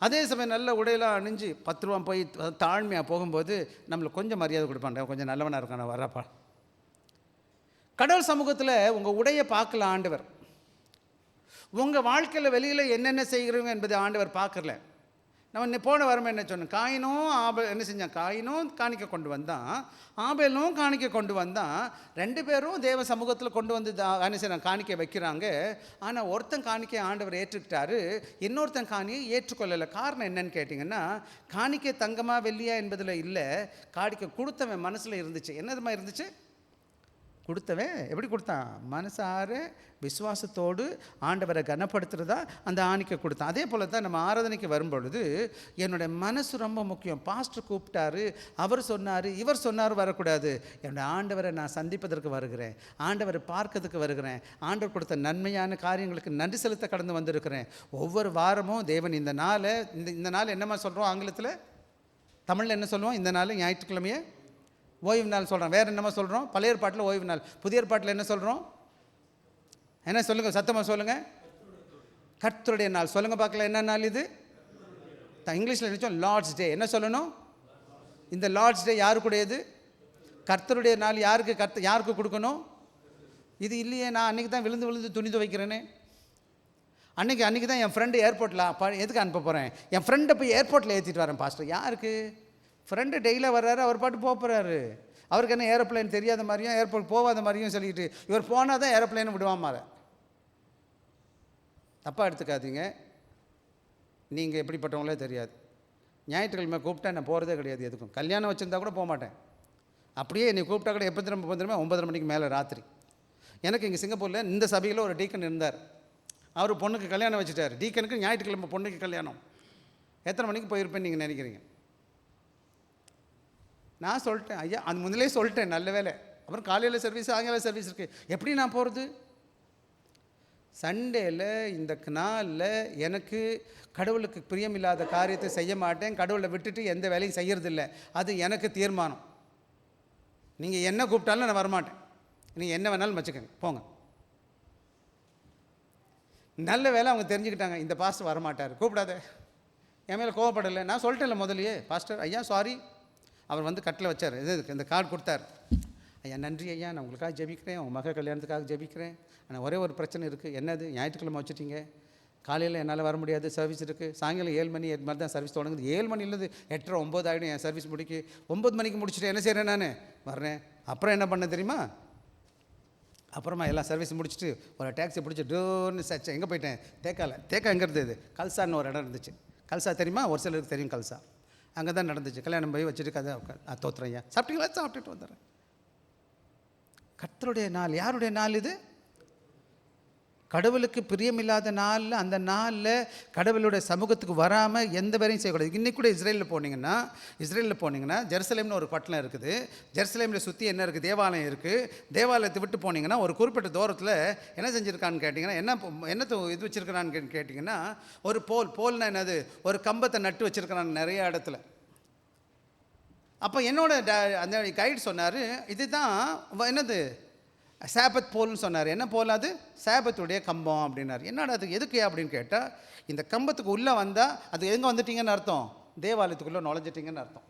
அதே சமயம் நல்ல உடையெல்லாம் அணிஞ்சு 10 ரூபா போய் தாழ்மையாக போகும்போது நம்மளுக்கு கொஞ்சம் மரியாதை கொடுப்பாங்க, கொஞ்சம் நல்லவனாக இருக்கான, வர்றாப்பா. கடவுள் சமூகத்தில் உங்கள் உடையை பார்க்கல ஆண்டவர். உங்கள் வாழ்க்கையில் வெளியில் என்னென்ன செய்கிறீங்க என்பதை ஆண்டவர் பார்க்கல. நம்ம போன வாரம் என்ன சொன்னோம், காயினும் ஆபேல் என்ன செஞ்சான், காயினும் காணிக்க கொண்டு வந்தான், ஆபேலும் காணிக்க கொண்டு வந்தான். 2 பேரும் தேவ சமூகத்தில் கொண்டு வந்து என்ன செய்யறாங்க, காணிக்கை வைக்கிறாங்க. ஆனால் ஒருத்தன் காணிக்கை ஆண்டவர் ஏற்றுக்கிட்டாரு, இன்னொருத்தன் காணியை ஏற்றுக்கொள்ளலை. காரணம் என்னன்னு கேட்டிங்கன்னா, காணிக்கை தங்கமா வெள்ளியா என்பதில் இல்லை, காணிக்கை கொடுத்தவன் மனசில் இருந்துச்சு. என்னதுமா இருந்துச்சு? கொடுத்தவன் எப்படி கொடுத்தான், மனசார விசுவாசத்தோடு ஆண்டவரை கனப்படுத்துகிறதா அந்த ஆணிக்கை கொடுத்தான். அதே போல் தான் நம்ம ஆராதனைக்கு வரும்பொழுது என்னுடைய மனசு ரொம்ப முக்கியம். பாஸ்டர் கூப்பிட்டாரு, அவர் சொன்னார், இவர் சொன்னார், வரக்கூடாது. என்னுடைய ஆண்டவரை நான் சந்திப்பதற்கு வருகிறேன், ஆண்டவரை பார்க்கறதுக்கு வருகிறேன், ஆண்டவர் கொடுத்த நன்மையான காரியங்களுக்கு நன்றி செலுத்த கடந்து வந்திருக்கிறேன். ஒவ்வொரு வாரமும் தேவன் இந்த நாளை இந்த நாள் என்னமா சொல்கிறோம் ஆங்கிலத்தில், தமிழில் என்ன சொல்லுவோம், இந்த நாள் ஞாயிற்றுக்கிழமையே ஓய்வு நாள் சொல்கிறோம். வேறு என்னமா சொல்கிறோம், பழைய ஏற்பாட்டில் ஓய்வு நாள், புதிய ஏற்பாட்டில் என்ன சொல்கிறோம், என்ன சொல்லுங்கள், சத்தமாக சொல்லுங்கள், கர்த்தருடைய நாள். சொல்லுங்கள் பார்க்கலாம், என்ன நாள் இது? இங்கிலீஷில் நினச்சோம் லார்ட்ஸ் டே. என்ன சொல்லணும், இந்த லார்ட்ஸ் டே யாருக்குடையது? கர்த்தருடைய நாள். யாருக்கு கொடுக்கணும்? இது இல்லையே, நான் அன்றைக்கி தான் விழுந்து துணி துவைக்கிறேனே, அன்றைக்கி தான் என் ஃப்ரெண்டு ஏர்போர்ட்டில் எதுக்கு அனுப்ப போகிறேன், என் ஃப்ரெண்டை போய் ஏர்போர்ட்டில் ஏற்றிட்டு வரேன் பாஸ்டர். யாருக்கு? ஃப்ரெண்டு டெய்லியாக வர்றாரு, அவர் பாட்டு போகிறாரு. அவருக்கு என்ன ஏரோப்ளைன் தெரியாத மாதிரியும் ஏர்போர்ட் போகாத மாதிரியும் சொல்லிக்கிட்டு இவர் போனால் தான் ஏரோப்ளைனை விடுவாமாற. தப்பாக எடுத்துக்காதீங்க, நீங்கள் எப்படிப்பட்டவங்களே தெரியாது. ஞாயிற்றுக்கிழமை கூப்பிட்டா நான் போகிறதே கிடையாது எதுக்கும். கல்யாணம் வச்சுருந்தா கூட போக மாட்டேன். அப்படியே என்னை கூப்பிட்டா கூட எப்போ திரும்ப வந்துடுமே, 9:30 மணிக்கு மேலே ராத்திரி. எனக்கு இங்கே சிங்கப்பூரில் இந்த சபையில் ஒரு டீக்கன் இருந்தார். அவர் பொண்ணுக்கு கல்யாணம் வச்சுட்டார். டீக்கனுக்கு ஞாயிற்றுக்கிழமை பொண்ணுக்கு கல்யாணம். எத்தனை மணிக்கு போயிருப்பேன்னு நீங்கள் நினைக்கிறீங்க? நான் சொல்லிட்டேன், ஐயா அது முதலே சொல்லிட்டேன், நல்ல வேலை. அப்புறம் காலையில் சர்வீஸ், சாயங்கால சர்வீஸ் இருக்குது, எப்படி நான் போகிறது? சண்டேயில் இந்த நாளில் எனக்கு கடவுளுக்கு பிரியமில்லாத காரியத்தை செய்ய மாட்டேன், கடவுளை விட்டுட்டு எந்த வேலையும் செய்யறதில்லை, அது எனக்கு தீர்மானம். நீங்கள் என்ன கூப்பிட்டாலும் நான் வரமாட்டேன், நீங்கள் என்ன வேணாலும் வச்சுக்கோங்க, போங்க. நல்ல வேலை அவங்க தெரிஞ்சுக்கிட்டாங்க, இந்த பாஸ்டர் வரமாட்டார், கூப்பிடாத. என் மேலே கோவப்படலை. நான் சொல்லிட்டேன்ல முதலையே, பாஸ்டர் ஐயா சாரி. அவர் வந்து கட்டில் வச்சார், இந்த கார்டு கொடுத்தார். ஐயா நன்றி ஐயா, நான் உங்களுக்காக ஜெபிக்கிறேன், உங்கள் மக கல்யாணத்துக்காக ஜெபிக்கிறேன். ஆனால் ஒரே ஒரு பிரச்சனை இருக்குது. என்னது? ஞாயிற்றுக்கிழமை வச்சுட்டீங்க, காலையில் என்னால் வர முடியாது, சர்வீஸ் இருக்குது. சாயங்காலம் 7 மணி 8 மாதிரி தான் சர்வீஸ் தொடங்குது. 7 மணிலேருந்து 8:30 9 ஆகிடும் என் சர்வீஸ் முடிக்கு. 9 மணிக்கு முடிச்சுட்டு என்ன செய்கிறேன், நான் வர்றேன். அப்புறம் என்ன பண்ண தெரியுமா, அப்புறமா எல்லாம் சர்வீஸ் முடிச்சுட்டு ஒரு டாக்ஸி பிடிச்சி டோர்னு சச்சேன். எங்கே போயிட்டேன்? தேக்கா எங்கே இருந்தது? கல்சான்னு ஒரு இடம் இருந்துச்சு. கல்சா தெரியுமா? ஒரு சிலருக்கு தெரியும் கல்சா. அங்கே தான் நடந்துச்சு. கல்யாணம் போய் வச்சுட்டு கதை தோத்துறேன். ஐயா சாப்பிட்டீங்களா? சாப்பிட்டுட்டு வந்துடுறேன். கர்த்தருடைய நாள். யாருடைய நாள் இது? கடவுளுக்கு பிரியமில்லாத நாளில், அந்த நாளில் கடவுளுடைய சமூகத்துக்கு வராமல் எந்த வேலையும் செய்யக்கூடாது. இன்றைக்கி கூட இஸ்ரேலில் போனீங்கன்னா ஜெருசலேம்னு ஒரு பட்டணம் இருக்குது. ஜெருசலேமில் சுற்றி என்ன இருக்குது? தேவாலயம் இருக்குது. தேவாலயத்தை விட்டு போனீங்கன்னா ஒரு குறிப்பிட்ட தூரத்தில் என்ன செஞ்சுருக்கான்னு கேட்டிங்கன்னா, என்ன இது வச்சுருக்கிறான்னு கேட்டிங்கன்னா, ஒரு போல்னா என்னது, ஒரு கம்பத்தை நட்டு வச்சுருக்கிறான் நிறைய இடத்துல. அப்போ என்னோட அந்த கைடு சொன்னார், இதுதான் என்னது சாபத் போல்னு சொன்னார். என்ன போல்? அது சாபத்துடைய கம்பம் அப்படின்னார். என்னடா அதுக்கு எதுக்கு அப்படின்னு கேட்டால், இந்த கம்பத்துக்கு உள்ளே வந்தால் அது எங்கே வந்துட்டீங்கன்னு அர்த்தம், தேவாலயத்துக்குள்ளே நுழைஞ்சிட்டிங்கன்னு அர்த்தம்.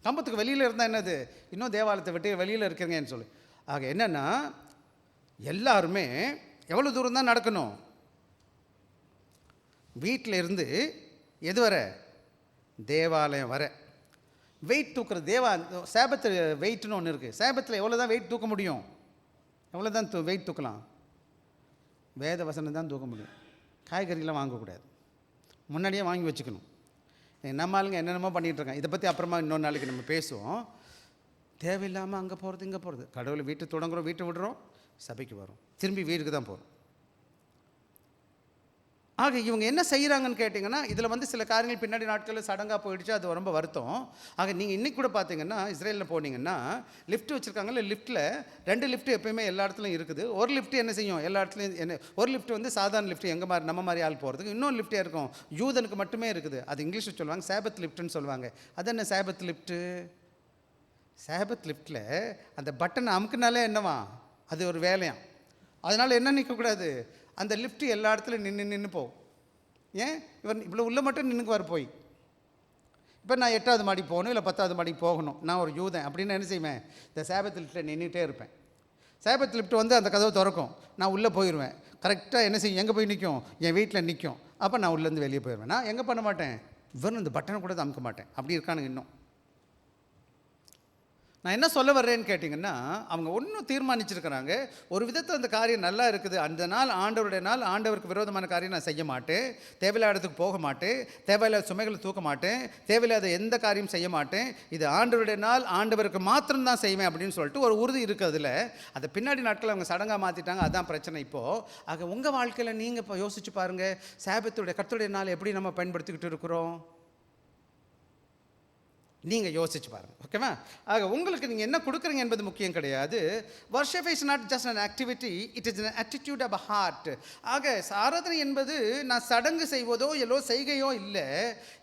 கம்பத்துக்கு வெளியில் இருந்தால் என்னது, இன்னும் தேவாலயத்தை விட்டு வெளியில் இருக்கிறீங்கன்னு சொல்லி. ஆக என்னென்னா, எல்லாருமே எவ்வளோ தூரம் தான் நடக்கணும்? வீட்டில் இருந்து எது வர? தேவாலயம் வர. வெயிட் தூக்குற சாபத்து வெயிட்னு ஒன்று இருக்குது. சாபத்தில் எவ்வளோ தான் வெயிட் தூக்க முடியும்? எவ்வளோ தான் வெயிட் தூக்கலாம்? வேத வசனம் தான் தூக்க முடியும். காய்கறிலாம் வாங்கக்கூடாது, முன்னாடியே வாங்கி வச்சுக்கணும். நம்ம ஆளுங்க என்னென்னமோ பண்ணிகிட்ருக்காங்க. இதை பற்றி அப்புறமா இன்னொரு நாளைக்கு நம்ம பேசுவோம். தேவையில்லாமல் அங்கே போகிறது இங்கே போகிறது. கடவுளை வீட்டு தொடங்குறோம், வீட்டை விடுறோம், சபைக்கு வரும், திரும்பி வீட்டுக்கு தான் போகிறோம். ஆக இவங்க என்ன செய்கிறாங்கன்னு கேட்டிங்கன்னா, இதில் வந்து சில காரியங்கள் பின்னாடி நாட்களில் சடங்காக போயிடுச்சு, அது ரொம்ப வருத்தம். ஆக நீங்கள் இன்றைக்கி கூட பார்த்தீங்கன்னா, இஸ்ரேலில் போனீங்கன்னா லிஃப்ட் வச்சுருக்காங்கல்ல, லிஃப்ட்டில் 2 லிஃப்ட்டு எப்போயுமே எல்லா இடத்துலையும் இருக்குது. ஒரு லிஃப்ட்டு என்ன செய்யும், எல்லா இடத்துலையும் ஒரு லிஃப்ட் வந்து சாதாரண லிஃப்ட், எங்கே மாதிரி நம்ம மாதிரி ஆள் போகிறதுக்கு. இன்னொரு லிஃப்ட்டே இருக்கும், யூதனுக்கு மட்டுமே இருக்குது. அது இங்கிலீஷில் சொல்லுவாங்க சாபத் லிஃப்ட்டுன்னு சொல்லுவாங்க. அது என்ன சாபத் லிஃப்ட்டு? சாபத் லிஃப்ட்டில் அந்த பட்டனை அமுக்குனாலே என்னவா, அது ஒரு வேலையாம். அதனால் என்ன நிற்கக்கூடாது, அந்த லிஃப்ட்டு எல்லா இடத்துலையும் நின்று போகும். ஏன் இவர் இவ்வளோ உள்ள மட்டும் நின்றுக்குவார் போய். இப்போ நான் 8வது மாடி போகணும், இல்லை 10வது மாடிக்கு போகணும், நான் ஒரு யூதன் அப்படின்னு என்ன செய்வேன், இந்த சாபத் லிஃப்ட்டில் நின்றுட்டே இருப்பேன். சாபத் லிஃப்ட் வந்து அந்த கதவை திறக்கும், நான் உள்ளே போயிடுவேன். கரெக்டாக என்ன செய்யும், எங்கே போய் நிற்கும், என் வீட்டில் நிற்கும். அப்போ நான் உள்ளேருந்து வெளியே போயிடுவேன். நான் எங்கே பண்ண மாட்டேன், வெறும் இந்த பட்டனை கூட அமுக்க மாட்டேன். அப்படி இருக்கானுங்க இன்னும். நான் என்ன சொல்ல வர்றேன்னு கேட்டிங்கன்னா, அவங்க ஒன்றும் தீர்மானிச்சிருக்கிறாங்க, ஒரு விதத்தில் அந்த காரியம் நல்லா இருக்குது, அந்த நாள் ஆண்டவருடைய நாள், ஆண்டவருக்கு விரோதமான காரியம் நான் செய்ய மாட்டேன், தேவையில்லாத இடத்துக்கு போக மாட்டேன், தேவையில்லாத சுமைகளை தூக்க மாட்டேன், தேவையில்லாத எந்த காரியம் செய்ய மாட்டேன், இது ஆண்டவருடைய நாள், ஆண்டவருக்கு மாத்திரம்தான் செய்வேன் அப்படின்னு சொல்லிட்டு ஒரு உறுதி இருக்குது அதில். அதை பின்னாடி நாட்கள் அவங்க சடங்காக மாற்றிட்டாங்க. அதுதான் பிரச்சனை இப்போது. ஆக உங்கள் வாழ்க்கையில் நீங்கள் இப்போ யோசிச்சு பாருங்கள், சாபத்துடைய கர்த்தருடைய நாள் எப்படி நம்ம பயன்படுத்திக்கிட்டு இருக்கிறோம், நீங்கள் யோசிச்சு பாருங்கள். ஓகேவா? ஆக உங்களுக்கு நீங்கள் என்ன கொடுக்குறீங்க என்பது முக்கியம் கிடையாது. Worship is not just an activity, it is an attitude of a heart. ஆக ஆராதனை என்பது நான் சடங்கு செய்வதோ எல்லோ செய்கையோ இல்லை,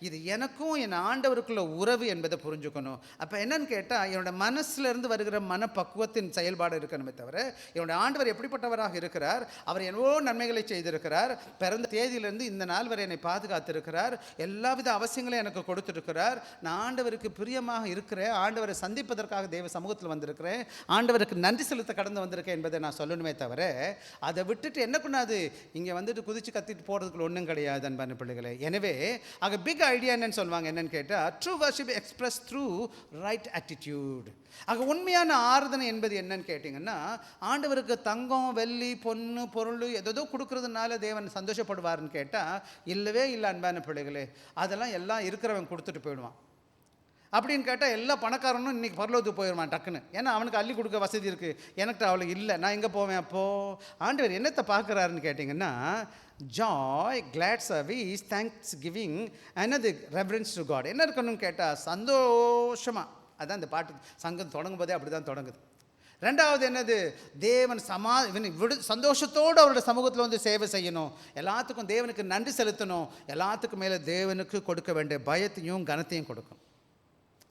இது எனக்கும் என் ஆண்டவருக்குள்ள உறவு என்பதை புரிஞ்சுக்கணும். அப்போ என்னன்னு கேட்டால், என்னோடய மனசுலேருந்து வருகிற மனப்பக்குவத்தின் செயல்பாடு இருக்கணுமே தவிர, என்னோடய ஆண்டவர் எப்படிப்பட்டவராக இருக்கிறார், அவர் எவ்வளோ நன்மைகளை செய்திருக்கிறார், பிறந்த தேதியிலிருந்து இந்த நாள் வரை என்னை பாதுகாத்திருக்கிறார், எல்லாவித அவசியங்களையும் எனக்கு கொடுத்துருக்கிறார், நான் ஆண்டவருக்கு பிரியமாக இருக்கிறேன், ஆண்டவரை சந்திப்பதற்காக தேவ சமூகத்தில் வந்திருக்கிறேன், ஆண்டவருக்கு நன்றி செலுத்த கடந்து வந்திருக்கேன் என்பதை நான் சொல்லணுமே தவிர, அதை விட்டுட்டு என்ன பண்ணாது இங்கே வந்துட்டு குதிச்சு கத்திட்டு போகிறதுக்குள்ள ஒன்றும் கிடையாது அன்பான பிள்ளைகளே. எனவே அங்கே பிக் ஐடியா என்னன்னு சொல்லுவாங்க, என்னன்னு கேட்டால், true worship express through right attitude. ஆக உண்மையான ஆராதனை என்பது என்னன்னு கேட்டிங்கன்னா, ஆண்டவருக்கு தங்கம் வெள்ளி பொண்ணு பொருள் எதோ கொடுக்கறதுனால தேவன் சந்தோஷப்படுவார்னு கேட்டால் இல்லவே இல்லை அன்பான பிள்ளைகளே. அதெல்லாம் எல்லாம் இருக்கிறவன் கொடுத்துட்டு போயிடுவான். அப்படின்னு கேட்டால் எல்லா பணக்காரனும் இன்றைக்கி பரலோகத்துக்கு போயிடுவான் டக்குன்னு. ஏன்னா அவனுக்கு அள்ளி கொடுக்க வசதி இருக்குது, எனக்கு அவளுக்கு இல்லை, நான் எங்கே போவேன்? அப்போது ஆண்டவர் என்னத்தை பார்க்குறாருன்னு கேட்டிங்கன்னா, joy, glad service, thanksgiving, and reverence to God. என்ன இருக்கணும்னு கேட்டால் சந்தோஷமாக. அதான் இந்த பாட்டு சங்கம் தொடங்கும் போதே அப்படி தான் தொடங்குது. ரெண்டாவது என்னது, தேவன் சந்தோஷத்தோடு அவருடைய சமூகத்தில் வந்து சேவை செய்யணும், எல்லாத்துக்கும் தேவனுக்கு நன்றி செலுத்தணும், எல்லாத்துக்கும் மேலே தேவனுக்கு கொடுக்க வேண்டிய பயத்தையும் கனத்தையும் கொடுக்கணும்.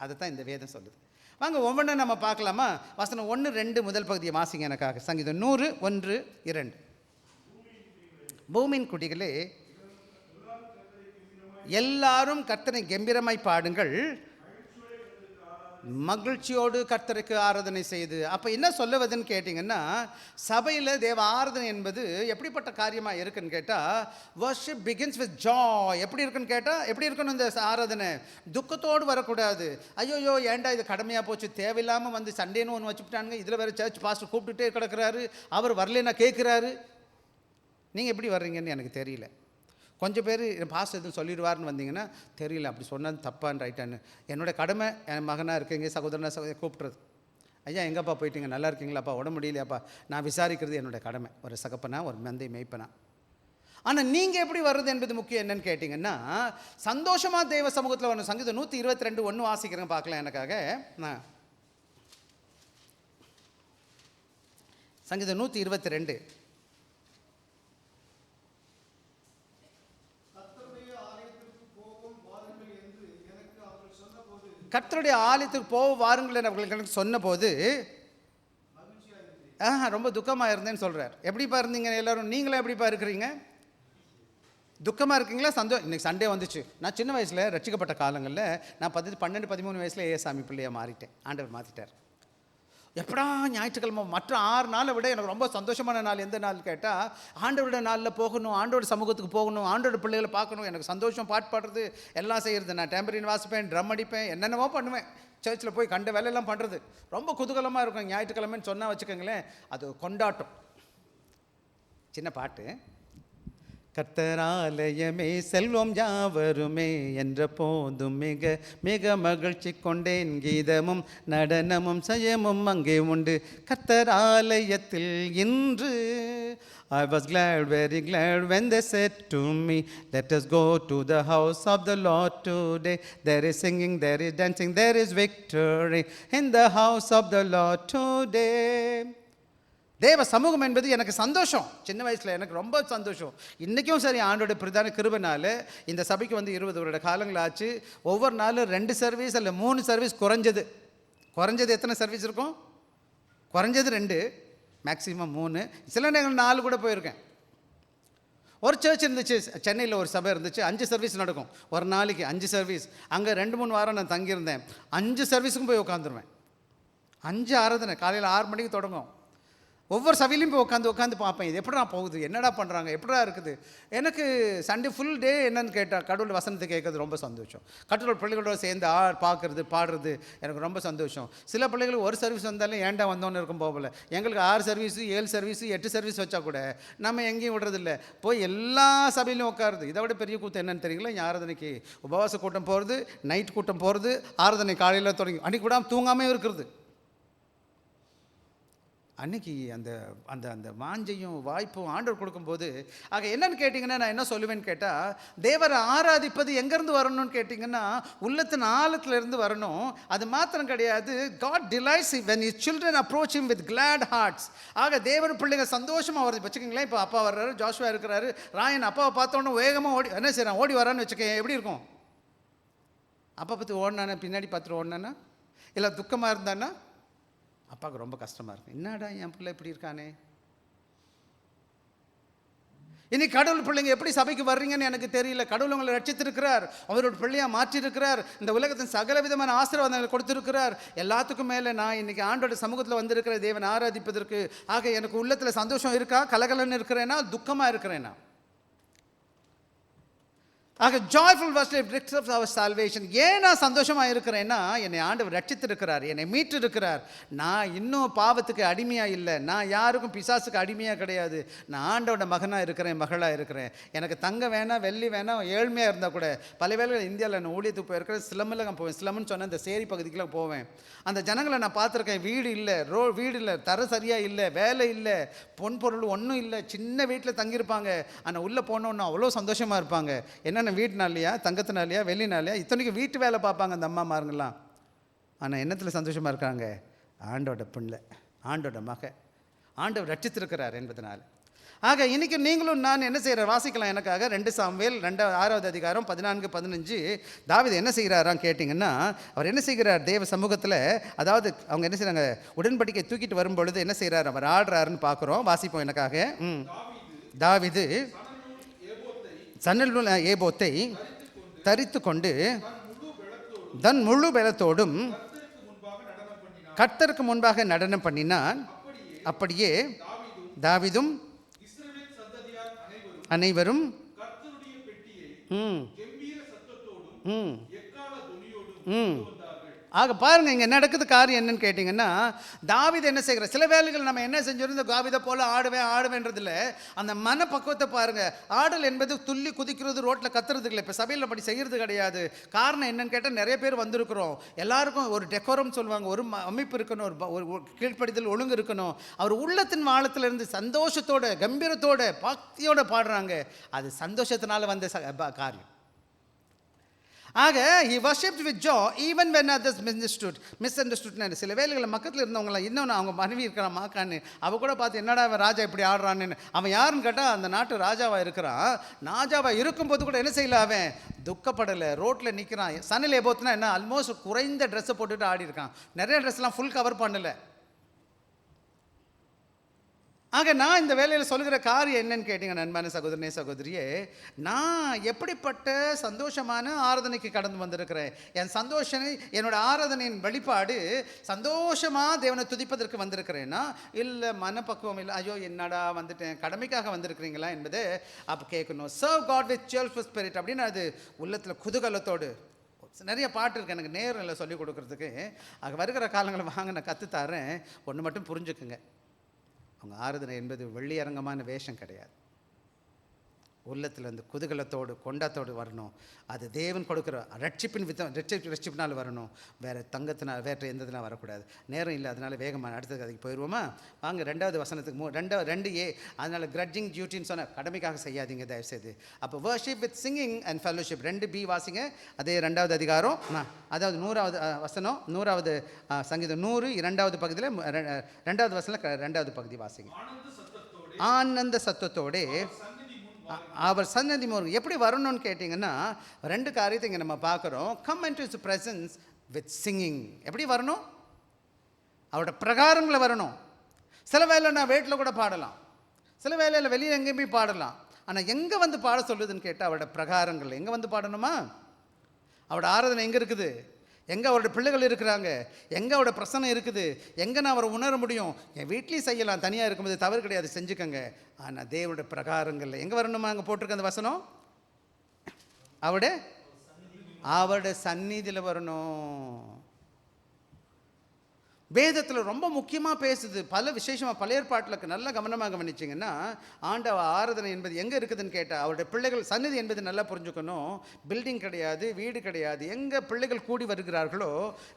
அதுதான் இந்த வேதம் சொல்லுது. வாங்க ஒவ்வொன்றும் நம்ம பார்க்கலாமா? வசனம் 1, 2 முதல் பகுதியை வாசிங்க எனக்காக. சங்கீதம் 100, 1, 2. பூமியின் குடிகளே எல்லாரும் கர்த்தரை கம்பீரமாய் பாடுங்கள், மகிழ்ச்சியோடு கர்த்தருக்கு ஆராதனை செய்து. அப்போ என்ன சொல்லுவதுன்னு கேட்டிங்கன்னா, சபையில் தேவ ஆராதனை என்பது எப்படிப்பட்ட காரியமாக இருக்குன்னு கேட்டால், வர்ஷிப் பிகின்ஸ் வித் ஜாய். எப்படி இருக்குன்னு கேட்டால், எப்படி இருக்கணும் இந்த ஆராதனை? துக்கத்தோடு வரக்கூடாது. ஐயோயோ ஏன்டா இது கடமையாக போச்சு, தேவையில்லாமல் வந்து சண்டேன்னு ஒன்று வச்சுக்கிட்டானுங்க, இதில் வேறு சர்ச் பாஸ்டர் கூப்பிட்டுட்டே கிடக்கிறாரு, அவர் வரலன்னா கேட்குறாரு. நீங்கள் எப்படி வர்றீங்கன்னு எனக்கு தெரியல. கொஞ்சம் பேர் பாஸ்டர் எதுவும் சொல்லிடுவார்னு வந்தீங்கன்னா, தெரியல அப்படி சொன்னது தப்பான்னு ரைட்டான்னு. என்னோடய கடமை என் மகனாக இருக்கீங்க, சகோதரனாக கூப்பிட்றது. ஐயா எங்கப்பா போயிட்டீங்க, நல்லா இருக்கீங்களாப்பா, உடம்பு முடியலையாப்பா, நான் விசாரிக்கிறது என்னோடய கடமை, ஒரு சகப்பனா ஒரு மந்தை மேய்ப்பனா. ஆனால் நீங்கள் எப்படி வர்றது என்பது முக்கியம். என்னன்னு கேட்டிங்கன்னா, சந்தோஷமாக தேவ சமூகத்தில் வரணும். சங்கீதம் 122, 1 வாசிக்கிறேன் பார்க்கலாம் எனக்காக. நான் சங்கீதம் 122. கர்த்தருடைய ஆலயத்துக்கு போக வாருங்கள் என்று அவர்களுக்கு சொன்னபோது ரொம்ப துக்கமாக இருந்தேன்னு சொல்கிறார். எப்படிப்பா இருந்தீங்க எல்லோரும்? நீங்களே எப்படிப்பா இருக்கிறீங்க? துக்கமாக இருக்கீங்களா? இன்றைக்கி சண்டே வந்துச்சு. நான் சின்ன வயசில் ரட்சிக்கப்பட்ட காலங்களில் நான் 12, 13 வயசில் ஏசாமி பிள்ளையாக மாறிட்டேன். ஆண்டவர் மாற்றிட்டார். எப்படா ஞாயிற்றுக்கிழமை மற்ற 6 நாளை விட எனக்கு ரொம்ப சந்தோஷமான நாள் எந்த நாள் கேட்டால், ஆண்டவருடைய நாளில் போகணும், ஆண்டோட சமூகத்துக்கு போகணும், ஆண்டோட பிள்ளைகளை பார்க்கணும். எனக்கு சந்தோஷம், பாட்டு பாடுறது எல்லாம் செய்கிறது. நான் டேம்பரின் வாசிப்பேன், ட்ரம் அடிப்பேன், என்னென்னவோ பண்ணுவேன். சர்ச்சில் போய் கண்ட வேலையெல்லாம் பண்ணுறது ரொம்ப குதூகலமாக இருக்கும். ஞாயிற்றுக்கிழமைன்னு சொன்னால் வச்சுக்கோங்களேன், அது கொண்டாட்டம். சின்ன பாட்டு. கர்த்தராலயமே செல்வம் யாவருமே என்ற போதும் மிக மிக மகிழ்ச்சி கொண்டேன், கீதமும் நடனமும் சயமும் அங்கே உண்டு கர்த்தராலயத்தில் இன்று. I was glad, very glad when they said to me, let us go to the house of the Lord today. There is singing, there is dancing, there is victory in the house of the Lord today. தேவ சமூகம் என்பது எனக்கு சந்தோஷம். சின்ன வயசில் எனக்கு ரொம்ப சந்தோஷம். இன்றைக்கும் சரி, ஆண்டோட பிரதான கிருபைனால இந்த சபைக்கு வந்து 20 வருட காலங்கள் ஆச்சு. ஒவ்வொரு நாளும் 2 சர்வீஸ் அல்ல 3 சர்வீஸ் குறைஞ்சது எத்தனை சர்வீஸ் இருக்கும்? குறைஞ்சது 2, மேக்ஸிமம் 3, சில நேரங்கள் 4 கூட போயிருக்கேன். ஒரு சர்ச் இருந்துச்சு சென்னையில், ஒரு சபை இருந்துச்சு, 5 சர்வீஸ் நடக்கும் ஒரு நாளைக்கு, 5 சர்வீஸ். அங்கே 2-3 வாரம் நான் தங்கியிருந்தேன். 5 சர்வீஸுக்கும் போய் உட்காந்துருவேன். 5 ஆராதனை காலையில் 6 மணிக்கு தொடங்கும். ஒவ்வொரு சபையிலையும் போய் உட்காந்து பார்ப்பேன், இது எப்படா போகுது, என்னடா பண்ணுறாங்க, எப்படா இருக்குது. எனக்கு சண்டே ஃபுல் டே என்னன்னு கேட்டால் கடவுள் வசனத்தை கேட்கறது ரொம்ப சந்தோஷம். கடவுள் பிள்ளைகளோட சேர்ந்து பார்க்குறது பாடுறது எனக்கு ரொம்ப சந்தோஷம். சில பிள்ளைகளுக்கு ஒரு சர்வீஸ் வந்தாலும் ஏன்டா வந்தோன்னு இருக்கும் போகல. எங்களுக்கு 6 சர்வீஸு 7 சர்வீஸு 8 சர்வீஸ் வச்சா கூட நம்ம எங்கேயும் விடுறதில்ல, போய் எல்லா சபையிலையும் உட்காருது. இதை விட பெரிய கூட்டம் என்னன்னு தெரியுங்களா? ஆராதனைக்கு உபவாச கூட்டம் போகிறது, நைட் கூட்டம் போகிறது, ஆராதனை காலையில் தொடங்கி அன்றைக்கி விடாமல் தூங்காமே இருக்கிறது. அன்றைக்கி அந்த அந்த அந்த வாஞ்சையும் வாய்ப்பும் ஆண்டவர் கொடுக்கும்போது, ஆக என்னன்னு கேட்டிங்கன்னா, நான் என்ன சொல்லுவேன்னு கேட்டால், தேவரை ஆராதிப்பது எங்கேருந்து வரணும்னு கேட்டிங்கன்னா, உள்ளத்தின் ஆழத்துலேருந்து வரணும். அது மாத்திரம் கிடையாது, God delights when his children approach him with glad hearts. ஆக தேவன் பிள்ளைங்க சந்தோஷமாக வருது. வச்சுக்கோங்களேன், இப்போ அப்பா வர்றாரு, ஜோஷுவா இருக்கிறாரு, ராயன் அப்பாவை பார்த்தோன்னே வேகமாக ஓடி என்ன செய்கிறான், ஓடி வரான்னு வச்சுக்கேன், எப்படி இருக்கும்? அப்பா பற்றி ஓடினானா, பின்னாடி பார்த்துட்டு ஓடினானா, இல்லை துக்கமாக இருந்தானா, அப்பாவுக்கு ரொம்ப கஷ்டமாக இருக்கும். என்னடா என் பிள்ளை இப்படி இருக்கானே. இன்னைக்கு கடவுள் பிள்ளைங்க எப்படி சபைக்கு வர்றீங்கன்னு எனக்கு தெரியல. கடவுள் உங்களை ரட்சித்திருக்கிறார், அவரோட பிள்ளையாக மாற்றிருக்கிறார், இந்த உலகத்தின் சகல விதமான ஆசீர்வாதங்களை கொடுத்திருக்கிறார். எல்லாத்துக்கும் மேலே நான் இன்னைக்கு ஆண்டோட சமூகத்தில் வந்திருக்கிற தேவன் ஆராதிப்பதற்கு. ஆக எனக்கு உள்ளத்தில் சந்தோஷம் இருக்கா, கலகலன்னு இருக்கிறேன்னா, துக்கமாக இருக்கிறேன்னா? ஆக joyful worship brings us our salvation. ஏன் நான் சந்தோஷமாக இருக்கிறேன்னா, என்னை ஆண்டவர் ரட்சித்திருக்கிறார், என்னை மீட்டிருக்கிறார். நான் இன்னும் பாவத்துக்கு அடிமையாக இல்லை, நான் யாருக்கும் பிசாசுக்கு அடிமையாக கிடையாது. நான் ஆண்டோட மகனாக இருக்கிறேன், மகளாக இருக்கிறேன். எனக்கு தங்க வேணாம், வெள்ளி வேணாம், ஏழ்மையாக இருந்தால் கூட பல வேளைகள் இந்தியாவில் நான் ஊழியத்துக்கு போயிருக்கிற ஸ்லம்மில் நான் போவேன். ஸ்லம்னு சொன்னால் இந்த சேரி பகுதிக்கெலாம் போவேன். அந்த ஜனங்களை நான் பார்த்துருக்கேன். வீடு இல்லை, வீடு இல்லை, தர சரியாக இல்லை, வேலை இல்லை, பொன் பொருள் ஒன்றும் இல்லை, சின்ன வீட்டில் தங்கியிருப்பாங்க. ஆனால் உள்ளே போனோன்னா அவ்வளோ சந்தோஷமாக இருப்பாங்க. என்னென்ன வீட்டுனாலையா, தங்கத்தினாலையா, வெள்ளினாலையா, இத்தனைக்கு வீட்டு வேலை பார்ப்பாங்க அந்த அம்மாமாருங்களாம். ஆனால் என்னத்தில் சந்தோஷமாக இருக்காங்க? ஆண்டோட பிள்ளை, ஆண்டோட மக, ஆண்டவர் ரட்சித்திருக்கிறார் என்பதனால். ஆக இன்றைக்கி நீங்களும் நான் என்ன செய்கிற வாசிக்கலாம் எனக்காக. 2 சாமுவேல் 6வது அதிகாரம் 14-15. தாவீது என்ன செய்கிறாரான்னு கேட்டிங்கன்னா, அவர் என்ன செய்கிறார் தேவ சமூகத்தில், அதாவது அவங்க என்ன செய்கிறாங்க, உடன்படிக்கை தூக்கிட்டு வரும்பொழுது என்ன செய்கிறார், அவர் ஆடுறாருன்னு பார்க்குறோம். வாசிப்போம் எனக்காக. தாவீது சணல் ஏபோத்தை தரித்து கொண்டு தன் முழு பலத்தோடும் கர்த்தருக்கு முன்பாக நடனம் பண்ணினான். அப்படியே தாவீதும் அனைவரும் ஆக பாருங்க, இங்கே நடக்குது காரியம் என்னன்னு கேட்டிங்கன்னா, தாவீது என்ன செய்கிற, சில வேலைகள் நம்ம என்ன செஞ்சிருந்தோம், தாவீதை போல் ஆடுவேன்றதில்ல, அந்த மனப்பக்குவத்தை பாருங்கள். ஆடல் என்பது துள்ளி குதிக்கிறது, ரோட்டில் கத்துறது இல்லை. இப்போ சபையில் அப்படி செய்கிறது கிடையாது. காரணம் என்னன்னு கேட்டால், நிறைய பேர் வந்திருக்கிறோம், எல்லாருக்கும் ஒரு டெக்கோரம் சொல்லுவாங்க, ஒரு அமைப்பு இருக்கணும், ஒரு கீழ்ப்படிதல் ஒழுங்கு இருக்கணும். அவர் உள்ளத்தின் ஆழத்திலிருந்து சந்தோஷத்தோட, கம்பீரத்தோட, பக்தியோட பாடுறாங்க. அது சந்தோஷத்தினால வந்த காரியம். ஆக he worshipped with joy even when others misunderstood. சில வேளைகளில் மக்கத்தில் இருந்தவங்களாம் இன்னொன்று அவங்க மனைவி இருக்கிறான் மாக்கான்னு, அவள் கூட பார்த்து என்னடா அவன் ராஜா இப்படி ஆடுறான்னு. அவன் யாருன்னு கேட்டால் அந்த நாட்டு ராஜாவாக இருக்கிறான். ராஜாவாக இருக்கும்போது கூட என்ன செய்யல, அவன் துக்கப்படலை, ரோட்டில் நிற்கிறான். சணல் ஏபோத்துனா என்ன, ஆல்மோஸ்ட் குறைந்த ட்ரெஸ்ஸை போட்டுட்டு ஆடி இருக்கான். நிறைய ட்ரெஸ்லாம் ஃபுல் கவர் பண்ணலை. ஆக நான் இந்த வேலையில் சொல்கிற காரியம் என்னன்னு கேட்டீங்க நண்பன சகோதரனே சகோதரியே, நான் எப்படிப்பட்ட சந்தோஷமான ஆராதனைக்கு கடந்து வந்திருக்கிறேன். என் சந்தோஷம், என்னோட ஆராதனையின் வெளிப்பாடு சந்தோஷமாக தேவனை துதிப்பதற்கு வந்திருக்கிறேன்னா, இல்லை மனப்பக்குவம் இல்லை, ஐயோ என்னடா வந்துட்டேன், கடமைக்காக வந்திருக்கிறீங்களா என்பதை அப்போ கேட்கணும். Serve God with cheerful spirit அப்படின்னு அது உள்ளத்தில் குதூகலத்தோடு. நிறைய பாட்டு இருக்குது, எனக்கு நேரம் இல்லை சொல்லிக் கொடுக்குறதுக்கு. ஆக வருகிற காலங்களை வாங்க நான் கற்றுத்தாரேன். ஒன்று மட்டும் புரிஞ்சுக்குங்க, அவங்க ஆராதனை என்பது வெள்ளியரங்கமான வேஷம் கிடையாது. உள்ளத்தில் அந்த குதூகலத்தோடு கொண்டாட்டத்தோடு வரணும். அது தேவன் கொடுக்குற ரட்சிப்பின் ரட்சிப்பினால் வரணும். வேறு தங்கத்தினால் வேறு எந்ததுனால் வரக்கூடாது. நேரம் இல்லை, அதனால் வேகமாக அடுத்த கதைக்கு போயிடுவோமா? வாங்க 2வது வசனத்துக்கு 2a. அதனால் கிரட்ஜிங் டியூட்டின்னு சொன்ன கடமைக்காக செய்யாதீங்க தயவுசெய்து. அப்போ worship with singing and fellowship 2b வாசிங்க. அதே 2வது அதிகாரம், அதாவது 100வது வசனம், 100வது சங்கீதம் 100 2வது பகுதியில் 2வது வசனம் 2வது பகுதி வாசிங்க. ஆனந்த சத்தத்தோடு அவர் சன்னதி முன் எப்படி வரணும்னு கேட்டிங்கன்னா, 2 காரியத்தை இங்கே நம்ம பார்க்குறோம். Come into his presence with singing. எப்படி வரணும்? அவரோட பிரகாரங்களை வரணும். சில வேலை நான் வீட்டில் கூட பாடலாம், சில வேலையில் வெளியே எங்கேயும் போய் பாடலாம். ஆனால் எங்கே வந்து பாட சொல்லுதுன்னு கேட்டால், அவரோட பிரகாரங்கள் எங்கே வந்து பாடணுமா? அவரோட ஆராதனை எங்கே இருக்குது? எங்கே அவருடைய பிள்ளைகள் இருக்கிறாங்க, எங்கே அவருடைய பிரசனை இருக்குது, எங்கே நான் அவரை உணர முடியும். என் வீட்லேயும் செய்யலாம், தனியாக இருக்கும்போது தவறு கிடையாது, செஞ்சுக்கங்க. ஆனால் தேவனுடைய பிரகாரங்கள் எங்கே வரணுமா? அங்கே போட்டிருக்க அந்த வசனம் அவருடைய சந்நிதியில் வரணும். வேதத்தில் ரொம்ப முக்கியமாக பேசுது, பல விசேஷமாக பழைய ஏற்பாட்டில் நல்லா கவனமாக கவனிச்சிங்கன்னா, ஆண்டவ ஆராதனை என்பது எங்கே இருக்குதுன்னு கேட்டால் அவருடைய பிள்ளைகள் சந்நிதி என்பது நல்லா புரிஞ்சுக்கணும். பில்டிங் கிடையாது, வீடு கிடையாது. எங்கே பிள்ளைகள் கூடி வருகிறார்களோ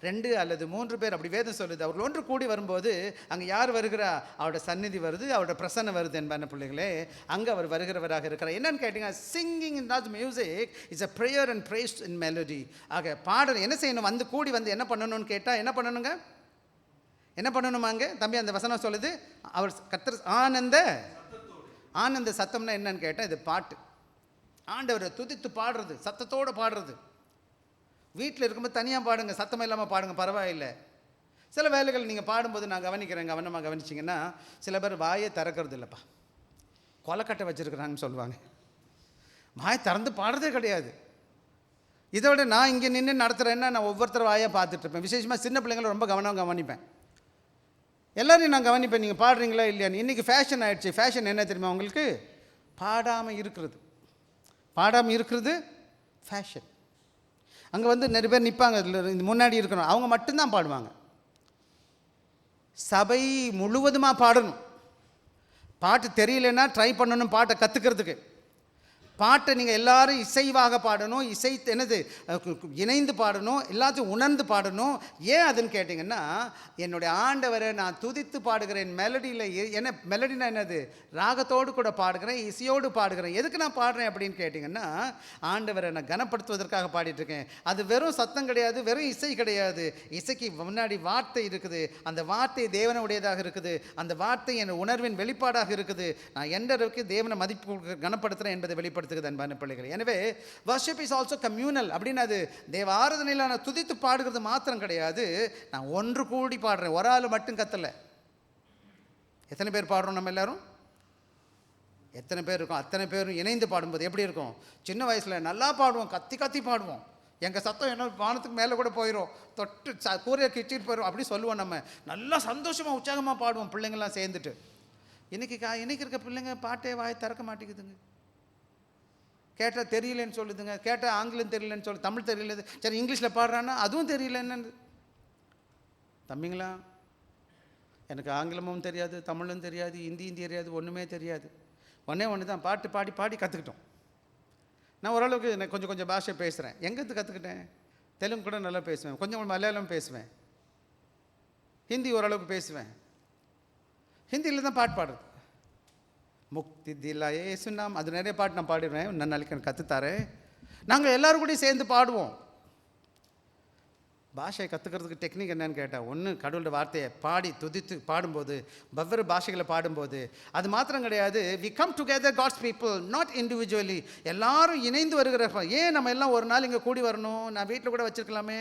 2 அல்லது 3 பேர், அப்படி வேதம் சொல்லுது. அவர்கள் ஒன்று கூடி வரும்போது அங்கே யார் வருகிறா? அவருடைய சந்நிதி வருது, அவருடைய பிரசன்ன வருது என்பான பிள்ளைகளே. அங்கே அவர் வருகிறவராக இருக்கிறார். என்னன்னு கேட்டிங்கன்னா, singing in not music is a prayer and praise in melody. ஆக பாடல் என்ன செய்யணும்? வந்து கூடி வந்து என்ன பண்ணணும்னு கேட்டால் என்ன பண்ணணுங்க? என்ன பண்ணணுமாங்க தம்பி? அந்த வசனம் சொல்லுது, அவர் கர்த்தர் ஆனந்த சத்தம்னா என்னன்னு கேட்டால் இது பாட்டு. ஆண்டவரை துதித்து பாடுறது, சத்தத்தோடு பாடுறது. வீட்டில் இருக்கும்போது தனியாக பாடுங்க, சத்தம் இல்லாமல் பாடுங்க, பரவாயில்லை. சில வேலைகள் நீங்கள் பாடும்போது நான் கவனிக்கிறேன், கவனமாக கவனிச்சிங்கன்னா, சில பேர் வாயை திறக்கிறது இல்லைப்பா, கொலைக்கட்டை வச்சுருக்குறாங்கன்னு சொல்லுவாங்க. வாயை திறந்து பாடுறதே கிடையாது. இதை விட நான் இங்கே நின்று நடத்துகிறேன்னா நான் ஒவ்வொருத்தர் வாயை பார்த்துட்ருப்பேன். விசேஷமாக சின்ன பிள்ளைங்களை ரொம்ப கவனமாக கவனிப்பேன். எல்லோரையும் நான் கவனிப்பேன், நீங்கள் பாடுறீங்களா இல்லையான்னு. இன்றைக்கி ஃபேஷன் ஆகிடுச்சு. ஃபேஷன் என்ன தெரியுமா உங்களுக்கு? பாடாமல் இருக்கிறது ஃபேஷன். அங்கே வந்து நிறைய பேர் நிற்பாங்க, இதில் முன்னாடி இருக்கணும், அவங்க மட்டும்தான் பாடுவாங்க. சபை முழுவதுமாக பாடணும். பாட்டு தெரியலன்னா ட்ரை பண்ணணும் பாட்டை கற்றுக்கிறதுக்கு. பாட்டை நீங்கள் எல்லோரும் இசைவாக பாடணும், இணைந்து பாடணும், எல்லாத்தையும் உணர்ந்து பாடணும். ஏன் அதுன்னு கேட்டிங்கன்னா, என்னுடைய ஆண்டவரை நான் துதித்து பாடுகிறேன். மெலடியில் என்ன மெலடினா என்னது? ராகத்தோடு கூட பாடுகிறேன், இசையோடு பாடுகிறேன். எதுக்கு நான் பாடுறேன் அப்படின்னு கேட்டிங்கன்னா, ஆண்டவரை நான் கனப்படுத்துவதற்காக பாடிட்டுருக்கேன். அது வெறும் சத்தம் கிடையாது, வெறும் இசை கிடையாது. இசைக்கு முன்னாடி வார்த்தை இருக்குது. அந்த வார்த்தை தேவனுடையதாக இருக்குது. அந்த வார்த்தை என் உணர்வின் வெளிப்பாடாக இருக்குது. நான் எந்த அளவுக்கு தேவனை மதிப்பு கனப்படுத்துகிறேன் என்பதை வெளிப்படுத்த அன்பான பிள்ளைகள். எனவே worship is also communal. அப்படின்னா அது தேவ ஆராதனையில் நான் துதித்து பாடுகிறது மாத்திரம் கிடையாது, நான் ஒன்று கூடி பாடுறேன். ஒரு ஆள் மட்டும் கத்தல. எத்தனை பேர் பாடுறோம்? நம்ம எல்லாரும் எத்தனை பேர் இருக்கோம்? அத்தனை பேரும் இணைந்து பாடும்போது எப்படி இருக்கும்? சின்ன வயசில் நல்லா பாடுவோம், கத்தி கத்தி பாடுவோம். எங்கள் சத்தம் என்ன வானத்துக்கு மேலே கூட போயிடும், தொட்டு கூரையை கிச்சிட்டு போயிடும், அப்படி சொல்லுவோம். நம்ம நல்லா சந்தோஷமாக உற்சாகமாக பாடுவோம் பிள்ளைங்கள்லாம் சேர்ந்துட்டு. இன்னைக்கு இருக்க பிள்ளைங்க பாட்டே வாய் திறக்க மாட்டேங்குதுங்க. கேட்டால் தெரியலன்னு சொல்லுதுங்க, கேட்டால் ஆங்கிலம் தெரியலன்னு சொல்லு, தமிழ் தெரியல, சரி இங்கிலீஷில் பாடுறான்னா அதுவும் தெரியல. என்னன்னு தம்பிங்களா, எனக்கு ஆங்கிலமும் தெரியாது, தமிழும் தெரியாது, ஹிந்தியும் தெரியாது, ஒன்றுமே தெரியாது. ஒன்று தான் பாட்டு பாடி பாடி கற்றுக்கிட்டோம். நான் ஓரளவுக்கு நான் கொஞ்சம் பாஷை பேசுகிறேன். எங்கேருந்து கற்றுக்கிட்டேன்? தெலுங்கு கூட நல்லா பேசுவேன், கொஞ்சம் மலையாளம் பேசுவேன், ஹிந்தி ஓரளவுக்கு பேசுவேன். ஹிந்தியில் தான் பாட்டு பாடுறது. முக்தி திலாயே சுண்ணாம், அது நிறைய பாட்டு நான் பாடிடுவேன். நான் நாளைக்கு எனக்கு கற்றுத்தாரேன். நாங்கள் எல்லோரும் கூட சேர்ந்து பாடுவோம். பாஷையை கற்றுக்கிறதுக்கு டெக்னிக் என்னன்னு கேட்டால், ஒன்று கடவுளோட வார்த்தையை பாடி துதித்து பாடும்போது, வெவ்வேறு பாஷைகளை பாடும்போது, அது மாத்திரம் கிடையாது. We come together God's people, not individually. எல்லாரும் இணைந்து வருகிறப்ப. ஏன் நம்ம எல்லாம் ஒரு நாள் இங்கே கூடி வரணும்? நான் வீட்டில் கூட வச்சுருக்கலாமே.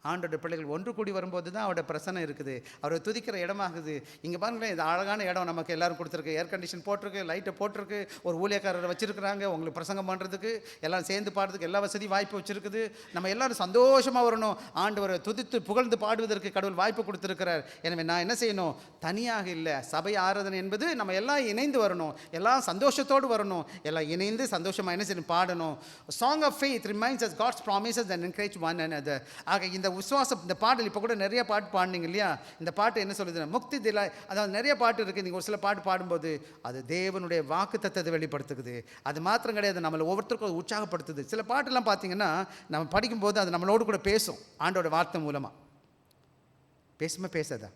ஆண்டோட பிள்ளைகள் ஒன்று கூடி வரும்போது தான் அவரோட பிரசனை இருக்குது, அவரை துதிக்கிற இடமாகுது. இங்கே பாருங்களேன், இது அழகான இடம் நமக்கு எல்லோரும் கொடுத்துருக்கு. ஏர் கண்டிஷன் போட்டிருக்கு, லைட்டை போட்டிருக்கு, ஒரு ஊழியக்காரரை வச்சுருக்குறாங்க உங்களுக்கு பிரசங்கம் பண்ணுறதுக்கு, எல்லாம் சேர்ந்து பாடுறதுக்கு எல்லா வசதி வாய்ப்பு வச்சுருக்குது. நம்ம எல்லோரும் சந்தோஷமாக வரணும். ஆண்டவரை துதித்து புகழ்ந்து பாடுவதற்கு கடவுள் வாய்ப்பு கொடுத்துருக்கிறார். எனவே நான் என்ன செய்யணும்? தனியாக இல்லை, சபை ஆராதனை என்பது நம்ம எல்லாம் இணைந்து வரணும், எல்லாம் சந்தோஷத்தோடு வரணும், எல்லாம் இணைந்து சந்தோஷமாக என்ன செய்யணும்? பாடணும். Song of faith reminds us God's promises and encourage one another. ஆக இந்த விசுவாசம், இந்த பாடல் இப்போ கூட நிறைய பாட்டு பாடினீங்க இல்லையா? இந்த பாட்டு என்ன சொல்லுதுன்னா, முக்தி திலாய். அதாவது நிறைய பாட்டு இருக்குது. நீங்கள் ஒரு சில பாட்டு பாடும்போது அது தேவனுடைய வாக்கு தத்தத்தை வெளிப்படுத்துக்குது. அது மாத்திரம் கிடையாது, நம்மளை ஒவ்வொருத்தருக்கும் உற்சாகப்படுத்துது. சில பாட்டெல்லாம் பார்த்தீங்கன்னா நம்ம படிக்கும்போது அது நம்மளோடு கூட பேசும். ஆண்டோட வார்த்தை மூலமாக பேசாதா?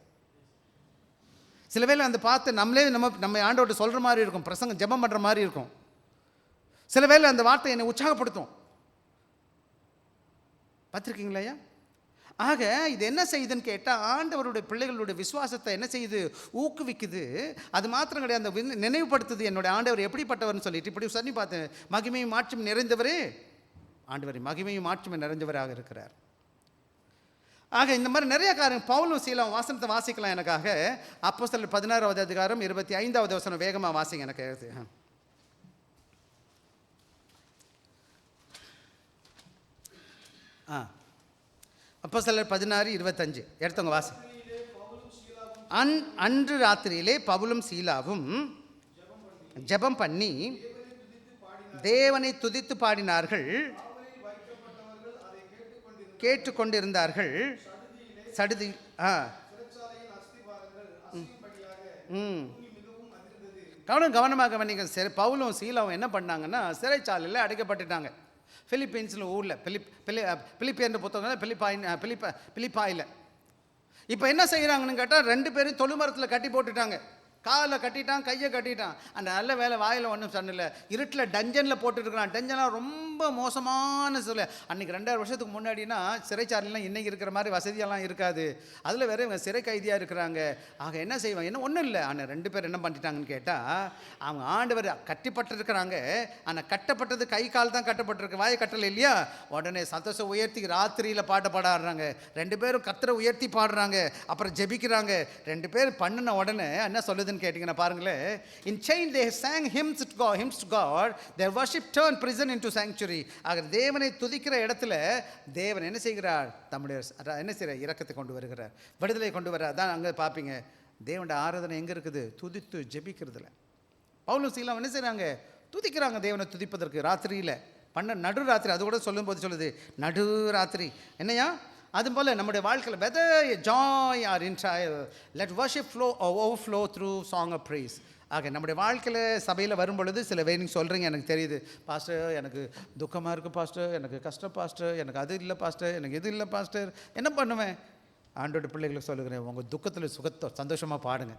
சில வேளை அந்த பார்த்து நம்ம ஆண்டோட சொல்கிற மாதிரி இருக்கும், பிரசங்கம் ஜெபம் பண்ணுற மாதிரி இருக்கும். சில வேளை அந்த வார்த்தை என்னை உற்சாகப்படுத்தும். பார்த்துருக்கீங்களா ஐயா? ஆக இது என்ன செய்யுதுன்னு கேட்டால், ஆண்டவருடைய பிள்ளைகளுடைய விசுவாசத்தை என்ன செய்யுது? ஊக்குவிக்குது. அது மாத்திரம் கிடையாது, அந்த நினைவுபடுத்துது என்னுடைய ஆண்டவர் எப்படிப்பட்டவர்னு சொல்லிட்டு. இப்படி சொல்லி பார்த்தேன், மகிமையும் மாட்சியும் நிறைந்தவரே ஆண்டவர், மகிமையும் மாட்சியும் நிறைந்தவராக இருக்கிறார். ஆக இந்த மாதிரி நிறைய காரியம் பவுலும் சீலாவும் வாசனத்தை வாசிக்கலாம் எனக்காக. அப்போஸ்தலர் 16வது அதிகாரம் 25வது வசனம் வேகமாக வாசிங்க எனக்கு. எழுது. அப்போஸ்தலர் 16:25 எடுத்தவங்க வாசி. அன்று ராத்திரியிலே பவுலும் சீலாவும் ஜெபம் பண்ணி தேவனை துதித்து பாடினார்கள், கேட்டுக்கொண்டிருந்தார்கள். சடுதி கவனமாக கவனிங்க. பவுலும் சீலாவும் என்ன பண்ணாங்கன்னா சிறைச்சாலையில் அடைக்கப்பட்டுட்டாங்க. பிலிப்பீன்ஸில் ஊரில் பிலிப்பியன் புத்தகம் பிலிப்பாயில். இப்போ என்ன செய்கிறாங்கன்னு கேட்டால் 2 பேரும் தொழுமரத்தில் கட்டி போட்டுட்டாங்க. காலை கட்டிட்டான், கையை கட்டிட்டான். அந்த நல்ல வேலை வாயில் ஒன்றும் சொன்னல. இருட்டில் டஞ்சனில் போட்டுருக்கிறான். டஞ்சனாக ரொம்ப மோசமான சொல்ல. அன்றைக்கி 2000 வருஷத்துக்கு முன்னாடினா சிறைச்சாலைலாம் இன்றைக்கி இருக்கிற மாதிரி வசதியெல்லாம் இருக்காது. அதில் வேறு இவங்க சிறை கைதியாக இருக்கிறாங்க. ஆக என்ன செய்வாங்க, என்ன ஒன்றும் இல்லை. ஆனால் 2 பேர் என்ன பண்ணிட்டாங்கன்னு கேட்டால், அவங்க ஆண்டவர் கட்டிப்பட்டிருக்கிறாங்க. ஆனால் கட்டப்பட்டது கை கால் தான் கட்டப்பட்டிருக்கு, வாயை கட்டலை இல்லையா. உடனே சந்தோஷம் உயர்த்தி ராத்திரியில் பாட்டு பாடுறாங்க. 2 பேரும் கர்த்தரை உயர்த்தி பாடுறாங்க. அப்புறம் ஜெபிக்கிறாங்க. 2 பேர் பண்ணின உடனே என்ன சொல்லுது கேட்டீங்கன்னா பாருங்களேன். In chain they sang hymns to God. Their worship turned prison into sanctuary. ஆக தேவனை துதிக்கிற இடத்துல தேவன் என்ன செய்கிறார், தம்முடைய என்ன செய்கிறார், இரக்கத்தை கொண்டு வருகிறார், விடுதலை கொண்டு வர்றார். அதான் அங்கே பார்ப்பீங்க தேவனுடைய ஆராதனை எங்கே இருக்குது, துதித்து ஜெபிக்கிறதுல. பவுலும் சீலாவும் என்ன செய்கிறாங்க, துதிக்கிறாங்க தேவனை துதிப்பதற்கு. ராத்திரியில் நடு ராத்திரி, அது கூட சொல்லும்போது சொல்லுது நடு ராத்திரி. என்னையா அதுபோல் நம்முடைய வாழ்க்கையில் whether joy or in trial, let worship flow overflow through song of praise. ஆக நம்முடைய வாழ்க்கையில் சபையில் வரும் பொழுது சில நீங்கள் சொல்கிறீங்க, எனக்கு தெரியுது பாஸ்டர், எனக்கு துக்கமாக இருக்குது பாஸ்டர், எனக்கு கஷ்டம் பாஸ்டர், எனக்கு அது இல்லை பாஸ்டர், எனக்கு இது இல்லை பாஸ்டர். என்ன பண்ணுவேன், ஆண்டோட பிள்ளைகளுக்கு சொல்லுகிறேன், உங்கள் துக்கத்தில் சுகத்தை சந்தோஷமாக பாடுங்க,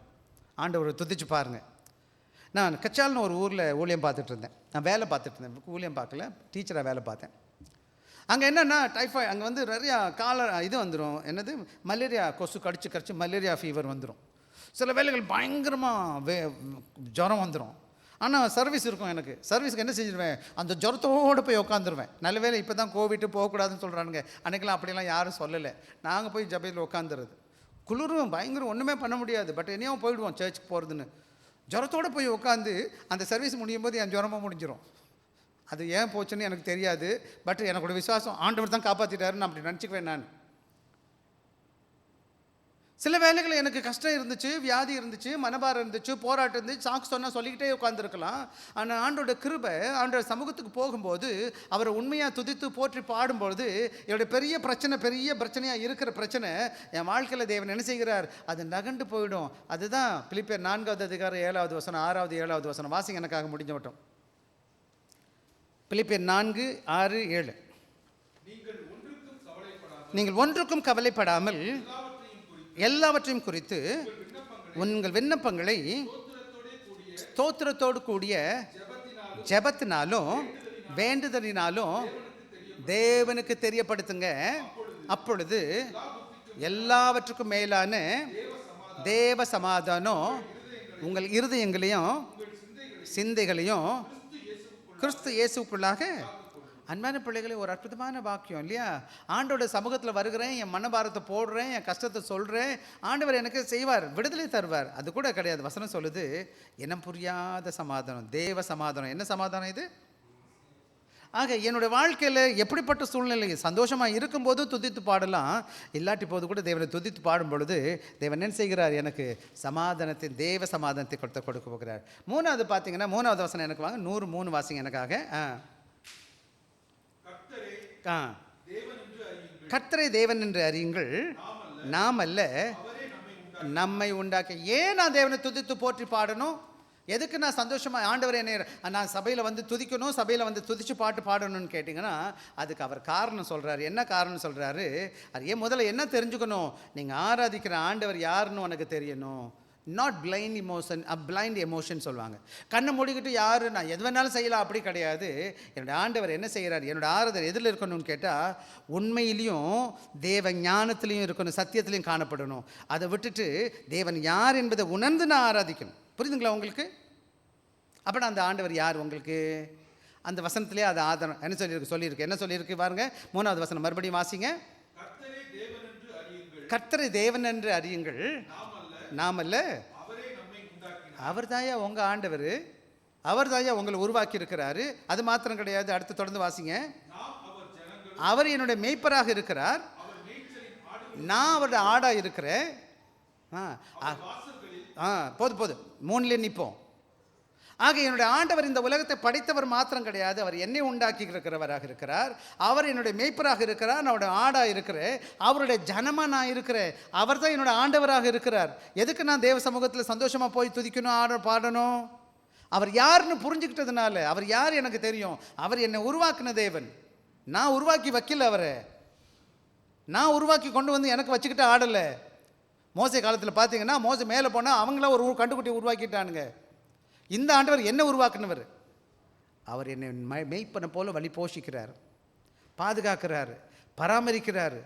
ஆண்டவரை துதிச்சு பாருங்கள். நான் கச்சால்னு ஒரு ஊரில் ஊழியம் பார்த்துட்டு இருந்தேன். நான் வேலை பார்த்துட்டு இருந்தேன், ஊழியம் பார்க்கல, டீச்சராக வேலை பார்த்தேன். அங்கே என்னென்னா டைஃபாய்டு, அங்கே வந்து நிறையா இது வந்துடும், என்னது மலேரியா, கொசு கடிச்சு மலேரியா ஃபீவர் வந்துடும். சில வேலைகள் பயங்கரமாக ஜுரம் வந்துடும். ஆனால் சர்வீஸ் இருக்கும். எனக்கு சர்வீஸுக்கு என்ன செஞ்சிடுவேன், அந்த ஜுரத்தோடு போய் உட்காந்துருவேன். நல்ல வேலை இப்போ தான் கோவிட்டு போகக்கூடாதுன்னு சொல்கிறானுங்க. அன்றைக்கெல்லாம் அப்படிலாம் யாரும் சொல்லலை. நாங்கள் போய் ஜபையில் உட்காந்துறது, குளிரும் பயங்கரம், ஒன்றுமே பண்ண முடியாது. பட் என்னையும் போயிடுவோம் சர்ச்சுக்கு போகிறதுன்னு. ஜுரத்தோடு போய் உட்காந்து அந்த சர்வீஸ் முடியும் போது என் ஜுரமாக முடிஞ்சிடும். அது ஏன் போச்சுன்னு எனக்கு தெரியாது. பட் எனக்குடைய விசுவாசம் ஆண்டவர் தான் காப்பாற்றிட்டாருன்னு அப்படி நினச்சிக்குவேன் நான். சில வேலைகள் எனக்கு கஷ்டம் இருந்துச்சு, வியாதி இருந்துச்சு, மனபாரம் இருந்துச்சு, போராட்டம் இருந்துச்சு, சாக்கு சொன்னால் சொல்லிக்கிட்டே உட்காந்துருக்கலாம். ஆனால் ஆண்டோட கிருபை, ஆண்டோட சமூகத்துக்கு போகும்போது அவரை உண்மையாக துதித்து போற்றி பாடும்பொழுது என்னுடைய பெரிய பிரச்சனையாக இருக்கிற பிரச்சனை என் வாழ்க்கையில் தேவன் என்ன செய்கிறார், அது நகண்டு போயிடும். அதுதான் பிலிப்பியர் 4வது அதிகாரம் 7வது வசனம், 6வது 7வது வசனம் வாசிங்க எனக்காக முடிஞ்ச மட்டும். பிலிப்பியர் 4:6-7. நீங்கள் ஒன்றுக்கும் கவலைப்படாமல் எல்லாவற்றையும் குறித்து உங்கள் விண்ணப்பங்களை ஸ்தோத்திரத்தோடு கூடிய ஜெபத்தினாலும் வேண்டுதலினாலும் தேவனுக்கு தெரியப்படுத்துங்க. அப்பொழுது எல்லாவற்றுக்கும் மேலான தேவ சமாதானம் உங்கள் இருதயங்களையும் சிந்தைகளையும் கிறிஸ்து இயேசுக்குள்ளாக. அன்பான பிள்ளைகளே, ஒரு அற்புதமான வாக்கியம் இல்லையா. ஆண்டோட சமூகத்தில் வருகிறேன், என் மனபாரத்தை போடுறேன், என் கஷ்டத்தை சொல்கிறேன், ஆண்டவர் எனக்கு செய்வார், விடுதலை தருவார். அது கூட கிடையாது. வசனம் சொல்லுது இனம் புரியாத சமாதானம், தேவ சமாதானம். என்ன சமாதானம் இது? ஆக என்னுடைய வாழ்க்கையில் எப்படிப்பட்ட சூழ்நிலை, சந்தோஷமாக இருக்கும்போது துதித்து பாடலாம், இல்லாட்டி போது கூட தேவனை துதித்து பாடும் பொழுது தேவன் என்ன செய்கிறார், எனக்கு சமாதானத்தை, தேவ சமாதானத்தை கொடுக்க போகிறார். 3வது பார்த்தீங்கன்னா 3வது வசனம் எனக்கு வாங்க, 103 வாசிங்க எனக்காக. கர்த்தரை தேவன் என்று அறியுங்கள், நாம் அல்ல நம்மை உண்டாக்க. ஏன் நான் தேவனை துதித்து போற்றி பாடணும்? எதுக்கு நான் சந்தோஷமாக ஆண்டவர் என்னை நான் சபையில் வந்து துதிக்கணும், சபையில் வந்து துதிச்சு பாட்டு பாடணும்னு கேட்டிங்கன்னா அதுக்கு அவர் காரணம் சொல்கிறார். என்ன காரணம் சொல்கிறாரு, அது ஏன் முதல்ல என்ன தெரிஞ்சுக்கணும், நீங்கள் ஆராதிக்கிற ஆண்டவர் யாருன்னு உனக்கு தெரியணும். நாட் பிளைண்ட் எமோஷன் சொல்லுவாங்க. கண்ணை மூடிக்கிட்டு யார் நான் எது வேணாலும் செய்யலாம், அப்படி கிடையாது. என்னோடய ஆண்டவர் என்ன செய்கிறார், என்னோடய ஆராதனை எதில் இருக்கணும்னு கேட்டால் உண்மையிலையும் தேவ ஞானத்துலேயும் இருக்கணும், சத்தியத்துலேயும் காணப்படணும். அதை விட்டுட்டு தேவன் யார் என்பதை உணர்ந்து நான் ஆராதிக்கணும். புரியுதுங்களா உங்களுக்கு? அப்போ அந்த ஆண்டவர் யார் உங்களுக்கு அந்த வசனத்திலே அது ஆதாரம் என்ன சொல்லியிருக்கு என்ன சொல்லியிருக்கு பாருங்க. 3வது வசனம் மறுபடியும் வாசிங்க. கர்த்தரை தேவன் என்று அறியுங்கள், நாம் அல்ல அவர் தாயா உங்கள் ஆண்டவர், அவர் தாயா உங்களை உருவாக்கி இருக்கிறாரு. அது மாத்திரம் கிடையாது, அடுத்து தொடர்ந்து வாசிங்க. அவர் என்னுடைய மேய்ப்பராக இருக்கிறார், நான் அவருடைய ஆடாக இருக்கிறேன். போதும் 3லே நிற்போம். ஆக என்னுடைய ஆண்டவர் இந்த உலகத்தை படைத்தவர் மாத்திரம் கிடையாது, அவர் என்னை உண்டாக்கி இருக்கிறவராக இருக்கிறார். அவர் என்னுடைய மேய்ப்பராக இருக்கிறார். நான் அவருடைய ஆடாக இருக்கிறேன். அவருடைய ஜனமாக நான் இருக்கிறேன். அவர் தான் என்னோட ஆண்டவராக இருக்கிறார். எதுக்கு நான் தேவ சமூகத்தில் சந்தோஷமாக போய் துதிக்கணும், பாடணும்? அவர் யாருன்னு புரிஞ்சுக்கிட்டதுனால. அவர் யார் எனக்கு தெரியும். அவர் என்னை உருவாக்கின தேவன். நான் உருவாக்கி வைக்கல அவரை. நான் உருவாக்கி கொண்டு வந்து எனக்கு வச்சுக்கிட்டு ஆடலை. மோசே காலத்தில் பார்த்தீங்கன்னா, மோசே மேலே போனால் அவங்கள ஒரு கண்டுக்குட்டியை உருவாக்கிட்டானுங்க. இந்த ஆண்டவர் என்ன உருவாக்குனவர். அவர் என்னை மெய்ப்பனை போல வழி போஷிக்கிறார், பாதுகாக்கிறார், பராமரிக்கிறார்.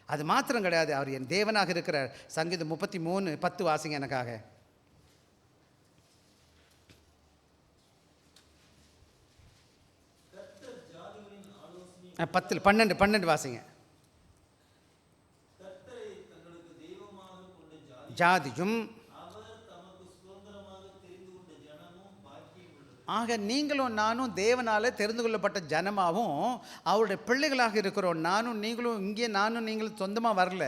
அது மாத்திரம் கிடையாது, அவர் என் தேவனாக இருக்கிறார். சங்கீதம் 33:10 வாசிங்க எனக்காக. 12 வாசிங்க. ஜாதியும் ஆக நீங்களும் நானும் தேவனால் தெரிந்து கொள்ளப்பட்ட ஜனமாகவும் அவருடைய பிள்ளைகளாக இருக்கிறோம். நானும் நீங்களும் இங்கே நானும் நீங்களும் சொந்தமாக வரல.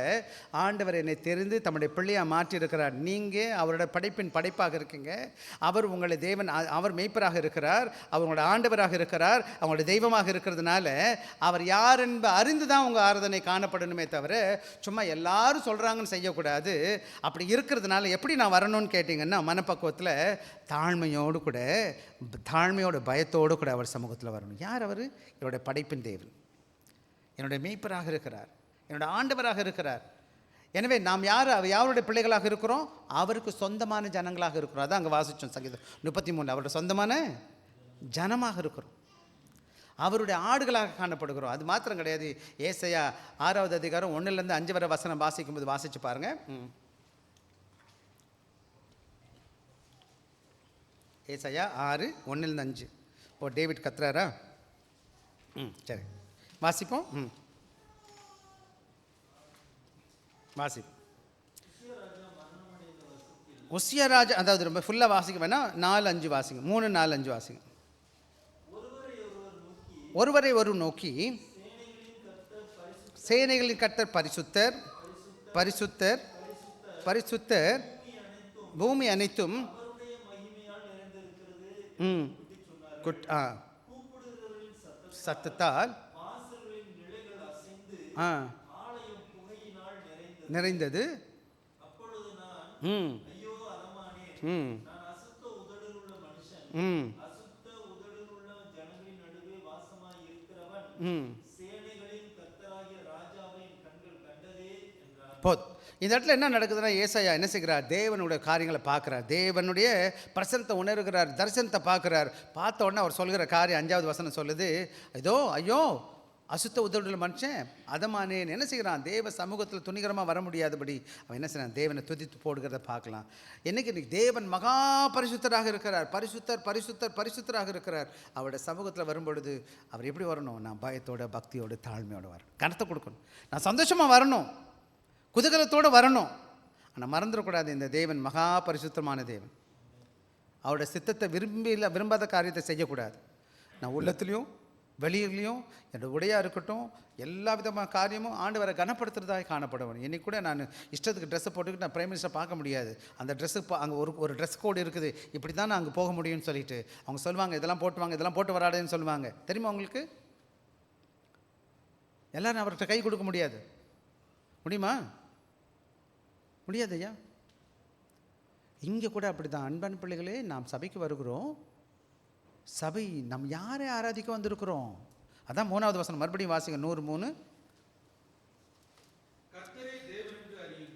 ஆண்டவர் என்னை தெரிந்து தம்முடைய பிள்ளையாக மாற்றியிருக்கிறார். நீங்கள் அவருடைய படைப்பின் படைப்பாக இருக்கீங்க. அவர் உங்களை தேவன், அவர் மெய்ப்பராக இருக்கிறார். அவர் உங்களோட ஆண்டவராக இருக்கிறார். அவங்களுடைய தெய்வமாக இருக்கிறதுனால அவர் யார் என்பது அறிந்து தான் உங்கள் ஆராதனை காணப்படணுமே தவிர சும்மா எல்லாரும் சொல்கிறாங்கன்னு செய்யக்கூடாது. அப்படி இருக்கிறதுனால எப்படி நான் வரணும்னு கேட்டிங்கன்னா, மனப்பக்குவத்தில் தாழ்மையோடு கூட, தாழ்மையோட பயத்தோடு கூட அவர் சமூகத்தில் வரணும். யார் அவர்? என்னுடைய படைப்பின் தேவன், என்னுடைய மேய்ப்பராக இருக்கிறார், என்னுடைய ஆண்டவராக இருக்கிறார். எனவே நாம் யாருடைய பிள்ளைகளாக இருக்கிறோம்? அவருக்கு சொந்தமான ஜனங்களாக இருக்கிறோம். அதான் அங்கே வாசித்தோம் சங்கீதம் 33. அவருடைய சொந்தமான ஜனமாக இருக்கிறோம், அவருடைய ஆடுகளாக காணப்படுகிறோம். அது மாத்திரம் கிடையாது. ஏசாயா 6வது அதிகாரம் 1லேருந்து 5 வரை வசனம் வாசிக்கும்போது வாசித்து பாருங்கள். ஏசாயா 6:1-5. ஓ, டேவிட் கத்துறாரா? சரி, வாசிப்போம். வாசிப்போம். உசியா ராஜா, அதாவது ரொம்ப ஃபுல்லாக வாசிக்க வேணாம், 4-5 வாசிங்க. 3-4-5 வாசிங்க. ஒருவரை ஒரு நோக்கி, சேனைகளின் கர்த்தர் பரிசுத்தர், பரிசுத்தர், பரிசுத்தர், பூமி அனைத்தும் சத்தத்தால் நிறைந்தது. இந்த இடத்துல என்ன நடக்குதுன்னா, ஏசாயா என்ன செய்கிறார்? தேவனுடைய காரியங்களை பார்க்குறார், தேவனுடைய பிரசனத்தை உணர்கிறார், தரிசனத்தை பார்க்குறார். பார்த்த உடனே அவர் சொல்கிற காரியம் 5வது வசனம் சொல்லுது, ஐயோ அசுத்த உதடுள்ள மனுஷன் அதமானேன். என்ன செய்கிறான்? தேவ சமூகத்தில் துணிகரமாக வர முடியாதபடி அவன் என்ன செய்கிறான்? தேவனை துதித்து போடுகிறத பார்க்கலாம். இன்னைக்கு தேவன் மகா பரிசுத்தராக இருக்கிறார். பரிசுத்தர், பரிசுத்தர், பரிசுத்தராக இருக்கிறார். அவருடைய சமூகத்தில் வரும்பொழுது அவர் எப்படி வரணும்? நான் பயத்தோட, பக்தியோடு, தாழ்மையோடு வரணும். கனத்தை கொடுக்கணும். நான் சந்தோஷமாக வரணும், குதூகலத்தோடு வரணும். ஆனால் மறந்துடக்கூடாது, இந்த தேவன் மகா பரிசுத்தமான தேவன். அவருடைய சித்தத்தை விரும்பாத காரியத்தை செய்யக்கூடாது. நான் உள்ளத்துலேயும் வெளியிலையும் என்னோடய உடையாக இருக்கட்டும், எல்லா விதமான காரியமும் ஆண்டவரை கனப்படுத்துறதாக காணப்படுவேன். இன்றைக்கி கூட நான் இஷ்டத்துக்கு ட்ரெஸ்ஸை போட்டுக்கிட்டு நான் பிரைம் மினிஸ்டரை பார்க்க முடியாது. அந்த ட்ரெஸ்ஸுக்கு அங்கே ஒரு ட்ரெஸ் கோடு இருக்குது, இப்படி தான் நான் அங்கே போக முடியும்னு சொல்லிட்டு அவங்க சொல்லுவாங்க, இதெல்லாம் போட்டு வாங்க, இதெல்லாம் போட்டு வராதுன்னு சொல்லுவாங்க. தெரியுமா உங்களுக்கு? எல்லோரும் அவர்கிட்ட கை கொடுக்க முடியாது. முடியுமா? முடியாது ஐயா. இங்கே கூட அப்படி தான். அன்பான பிள்ளைகளே, நாம் சபைக்கு வருகிறோம். சபை நம் யாரை ஆராதிக்க வந்திருக்கிறோம்? அதான் 3வது வசனம் மறுபடியும் வாசிங்க. 103.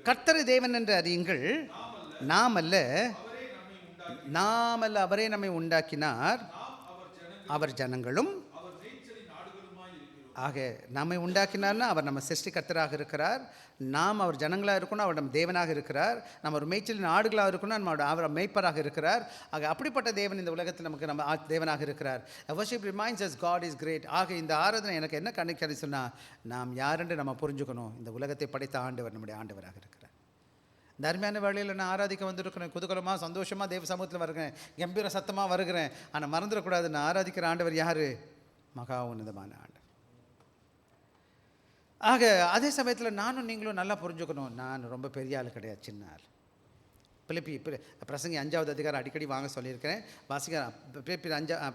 கர்த்தரை தேவன் என்று அறியுங்கள், நாம் அல்ல அவரே நம்மை உண்டாக்கினார், அவர் ஜனங்களும். ஆக நம்மை உண்டாக்கினார்னா அவர் நம்ம சிருஷ்டி கர்த்தராக இருக்கிறார். நாம் அவர் ஜனங்களாக இருக்கணும், அவர் நம்ம தேவனாக இருக்கிறார். நம்ம ஒரு மேய்ச்சலின் ஆடுகளாக இருக்கணும், நம்ம அவர் மேய்ப்பராக இருக்கிறார். ஆக அப்படிப்பட்ட தேவன் இந்த உலகத்தில் நமக்கு நம்ம தேவனாக இருக்கிறார். worship reminds us God is great. ஆக இந்த ஆராதனை எனக்கு என்ன கணக்கு சொன்னால், நாம் யாரென்று நம்ம புரிஞ்சுக்கணும். இந்த உலகத்தை படைத்த ஆண்டவர் நம்முடைய ஆண்டவராக இருக்கிறார். இந்த அருமையான வேளையில் நான் ஆராதிக்க வந்திருக்கிறேன், குதூகலமாக சந்தோஷமாக தேவ சமூகத்தில் வருகிறேன், கம்பீர சத்தமாக வருகிறேன். ஆனால் மறந்துடக்கூடாது, நான் ஆராதிக்கிற ஆண்டவர் யார்? மகா உன்னதமான ஆண்டவர். ஆக அதே சமயத்தில் நானும் நீங்களும் நல்லா புரிஞ்சுக்கணும், நான் ரொம்ப பெரிய ஆள் கிடையாது, சின்ன ஆள். பிரசங்கி 5வது அதிகாரம் அடிக்கடி வாங்க சொல்லியிருக்கிறேன். வாசிக்க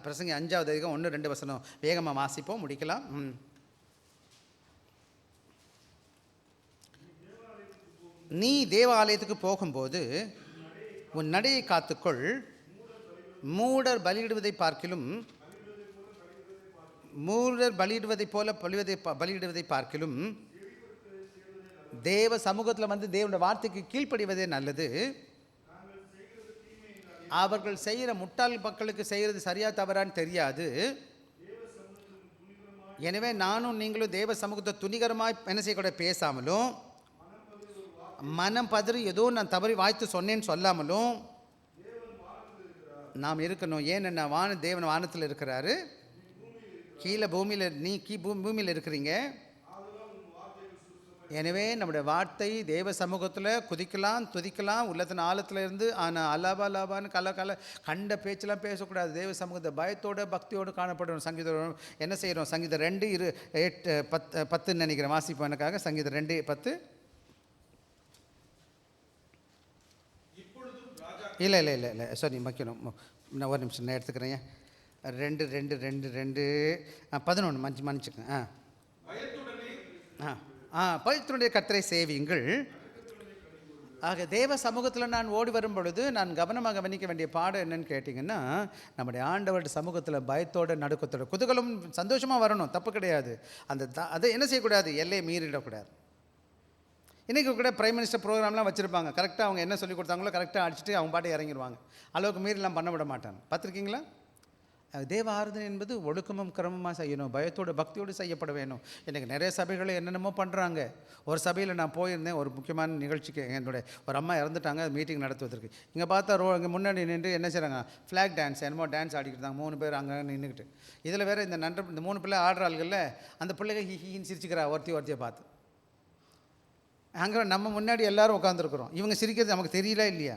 பிரசங்கி 5வது அதிகாரம் 1-2 வசனம் வேகமாக வாசிப்போம், முடிக்கலாம். நீ தேவாலயத்துக்கு போகும்போது உன் நடையை காத்துக்கொள், மூடர் பலியிடுவதை போல பலியிடுவதை பார்க்கிலும் தேவ சமூகத்தில் வந்து தேவனுடைய வார்த்தைக்கு கீழ்ப்படிவதே நல்லது. அவர்கள் செய்கிற முட்டாள் மக்களுக்கு செய்கிறது சரியா தவறான்னு தெரியாது. எனவே நானும் நீங்களும் தேவ சமூகத்தை துணிகரமாய் என்ன செய்யக்கூட பேசாமலும், மனம் பதறி ஏதோ நான் தவறி வாய்த்து சொன்னேன்னு சொல்லாமலும் நாம் இருக்கணும். ஏன்னா தேவன் வானத்தில் இருக்கிறாரு, கீழே பூமியில் பூமியில் இருக்கிறீங்க. எனவே நம்முடைய வார்த்தை தேவ சமூகத்தில் குதிக்கலாம், துதிக்கலாம், உள்ளத்தின் ஆழத்தில் இருந்து. ஆனால் அலாபான்னு கண்ட பேச்செல்லாம் பேசக்கூடாது. தேவ சமூகத்தை பயத்தோடு பக்தியோடு காணப்படணும். சங்கீதம் என்ன செய்கிறோம்? சங்கீதம் 2:8-10 நினைக்கிறேன், வாசிப்போம் எனக்காக. சங்கீதம் 2:10. இல்லை சாரி, வைக்கணும். நான் ஒரு நிமிஷம் நான் எடுத்துக்கிறேன். 2:11 மன்னிச்சுக்கங்க. பயத்துடைய கர்த்தரை சேவியுங்கள். ஆக தேவ சமூகத்தில் நான் ஓடி வரும் பொழுது நான் கவனமாக கவனிக்க வேண்டிய பாடம் என்னன்னு கேட்டிங்கன்னா, நம்முடைய ஆண்டவருடைய சமூகத்தில் பயத்தோட நடுக்கத்தோட குதூகலம் சந்தோஷமாக வரணும், தப்பு கிடையாது. அதை என்ன செய்யக்கூடாது? எல்லையை மீறிடக்கூடாது. இன்றைக்கி கூட பிரைம் மினிஸ்டர் ப்ரோக்ராம்லாம் வச்சுருப்பாங்க. கரெக்டாக அவங்க என்ன சொல்லி கொடுத்தாங்களோ கரெக்டாக அடிச்சுட்டு அவங்க பாட்டை இறங்கிடுவாங்க. அளவுக்கு மீறிலாம் பண்ண விட மாட்டாங்க. பார்த்துருக்கீங்களா? தேவ ஆராதனை என்பது ஒழுக்கமும் கிரமமாக செய்யணும், பயத்தோடு பக்தியோடு செய்யப்பட வேணும். எனக்கு நிறைய சபைகளை என்னென்னமோ பண்ணுறாங்க. ஒரு சபையில் நான் போயிருந்தேன், ஒரு முக்கியமான நிகழ்ச்சிக்கு. என்னுடைய ஒரு அம்மா இறந்துட்டாங்க, மீட்டிங் நடத்துவதற்கு. இங்கே பார்த்தா இங்கே முன்னாடி நின்று என்ன செய்கிறாங்க? ஃப்ளாக் டான்ஸ் என்னமோ டான்ஸ் ஆடிக்கிட்டு இருந்தாங்க, 3 பேர் அங்கே நின்றுக்கிட்டு. இதில் வேறு இந்த 3 பிள்ளை ஆடுற ஆள்களில் அந்த பிள்ளைங்க ஹீன்னு சிரிச்சுக்கிறா ஒருத்தியை பார்த்து. அங்கே நம்ம முன்னாடி எல்லோரும் உட்காந்துருக்குறோம், இவங்க சிரிக்கிறது நமக்கு தெரியல இல்லையா?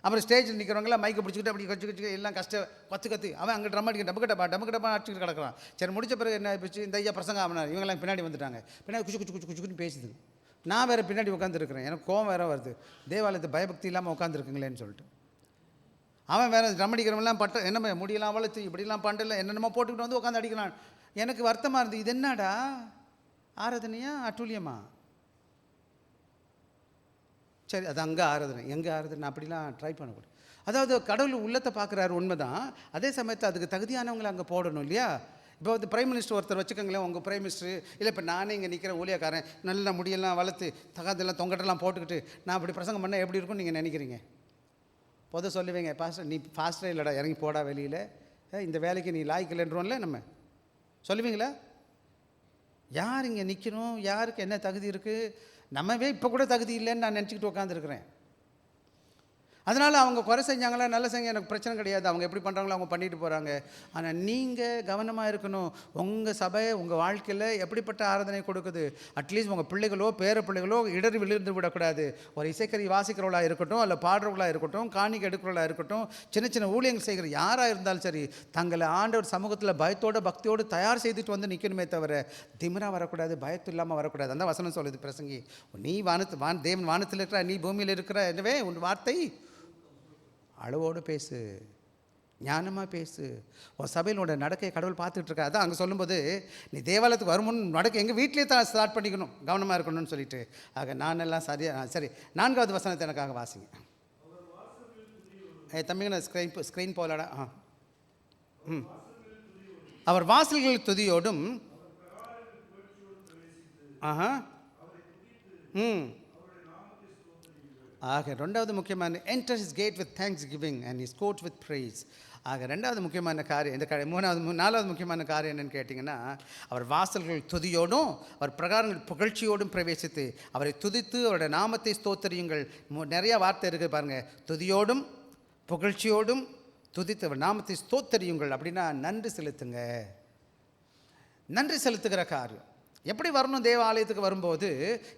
அப்புறம் ஸ்டேஜில் நிற்கிறவங்களாம் மைக்கை பிடிச்சிக்கிட்டு அப்படி கச்சு எல்லாம் கற்று அவன் அங்கே டமக்கட்டப்பா அடிச்சுக்கிட்டு கிடக்கிறான். சரி, முடிச்ச பிறகு என்ன ஆயிடுச்சு? இந்த ஐயா பிரசங்க ஆகினார், இவங்கெல்லாம் பின்னாடி வந்துட்டாங்க. பின்னாடி குச்சுன்னு பேசுது. நான் வேறு பின்னாடி உட்காந்துருக்கிறேன், எனக்கு கோவம் வேறு வருது. தேவாலயத்தை பயபக்தி இல்லாமல் உட்காந்துருக்குங்களேன்னு சொல்லிட்டு. அவன் வேறு ட்ரம் அடிக்கிறவங்களாம் என்ன முடியலாம் வளர்த்து இப்படிலாம் பண்ணல என்னென்னமோ போட்டுக்கிட்டு வந்து உட்காந்து அடிக்கிறான். எனக்கு வருத்தமாக இருந்தது. இது என்னடா ஆராதனையா அட்டூழியமா? சரி, அது அங்கே ஆராதனை, எங்கே ஆராதனை அப்படிலாம் ட்ரை பண்ணக்கூடாது. அதாவது கடவுள் உள்ளத்தை பார்க்குறாரு, உண்மைதான். அதே சமயத்தில் அதுக்கு தகுதியானவங்களை அங்கே போடணும் இல்லையா? இப்போ வந்து பிரைம் மினிஸ்டர் ஒருத்தர் வச்சுக்கோங்களேன், உங்கள் பிரைம் மினிஸ்டர் இல்லை, இப்போ நானே இங்கே நிற்கிற ஊழியக்காரன் நல்ல முடியெல்லாம் வளர்த்து தகாதெல்லாம் தொங்கட்டெல்லாம் போட்டுக்கிட்டு நான் அப்படி பிரசங்கம் பண்ணால் எப்படி இருக்கும்னு நீங்கள் நினைக்கிறீங்க? பொது சொல்லுவீங்க, பாஸ்டர் நீ ஃபாஸ்டரே இல்லைடா, இறங்கி போடா வெளியில், இந்த வேலைக்கு நீ லாய்க்கலைன்றோம்ல நம்ம சொல்லுவீங்களா? யார் இங்கே நிற்கணும், யாருக்கு என்ன தகுதி இருக்குது? நம்மவே இப்போ கூட தகுதி இல்லைன்னு நான் நினச்சிக்கிட்டு உட்காந்துருக்குறேன். அதனால் அவங்க குறை செஞ்சாங்களா நல்லா செஞ்சு எனக்கு பிரச்சனை கிடையாது, அவங்க எப்படி பண்ணுறாங்களோ அவங்க பண்ணிட்டு போகிறாங்க. ஆனால் நீங்கள் கவனமாக இருக்கணும். உங்கள் சபை உங்கள் வாழ்க்கையில் எப்படிப்பட்ட ஆராதனை கொடுக்குது? அட்லீஸ்ட் உங்கள் பிள்ளைகளோ பேர பிள்ளைகளோ இடறி விழுந்து விடக்கூடாது. ஒரு இசைக்கறி வாசிக்கிறவளாக இருக்கட்டும், இல்லை பாடுறவளாக இருக்கட்டும், காணிக்கை எடுக்கிறவளாக இருக்கட்டும், சின்ன சின்ன ஊழியங்கள் செய்கிற யாராக இருந்தாலும் சரி, தங்களை ஆண்டவர் சமூகத்தில் பயத்தோடு பக்தியோடு தயார் செய்துட்டு வந்து நிற்கணுமே தவிர திமிராக வரக்கூடாது, பயத்து இல்லாமல் வரக்கூடாது. அந்த வசனம் சொல்லுது பிரசங்கி, நீ தேவன் வானத்தில் இருக்கிற, நீ பூமியில் இருக்கிற, எனவே உன் வார்த்தை அளவோடு பேசு, ஞானமாக பேசு. உன் சபையினோட நடக்கையை கடவுள் பார்த்துட்ருக்கா. அதான் அங்கே சொல்லும்போது நீ தேவாலயத்துக்கு வருமுன்னு நடக்க எங்கள் வீட்டிலே தான் ஸ்டார்ட் பண்ணிக்கணும், கவனமாக இருக்கணும்னு சொல்லிட்டு. ஆக நான் எல்லாம் சரி 4வது வசனத்தை எனக்காக வாசிங்க. தம்பிங்க நான் ஸ்க்ரீன் போகலாடா. அவர் வாசல்கள் துதியோடும் ஆக 2வது முக்கியமான enter his gate with thanksgiving and his court with praise. ஆக 2வது முக்கியமான காரியம் இந்த 4வது முக்கியமான காரியம் என்னென்னு கேட்டிங்கன்னா, அவர் வாசல்கள் துதியோடும் அவர் பிரகாரங்கள் புகழ்ச்சியோடும் பிரவேசித்து அவரை துதித்து அவருடைய நாமத்தை ஸ்தோத்திரியுங்கள். நிறையா வார்த்தை இருக்குது பாருங்கள். துதியோடும் புகழ்ச்சியோடும் துதித்து அவர் நாமத்தை ஸ்தோத்திரியுங்கள் அப்படின்னா நன்றி செலுத்துங்க. நன்றி செலுத்துகிற காரியம் எப்படி வரணும் தேவ ஆலயத்துக்கு வரும்போது?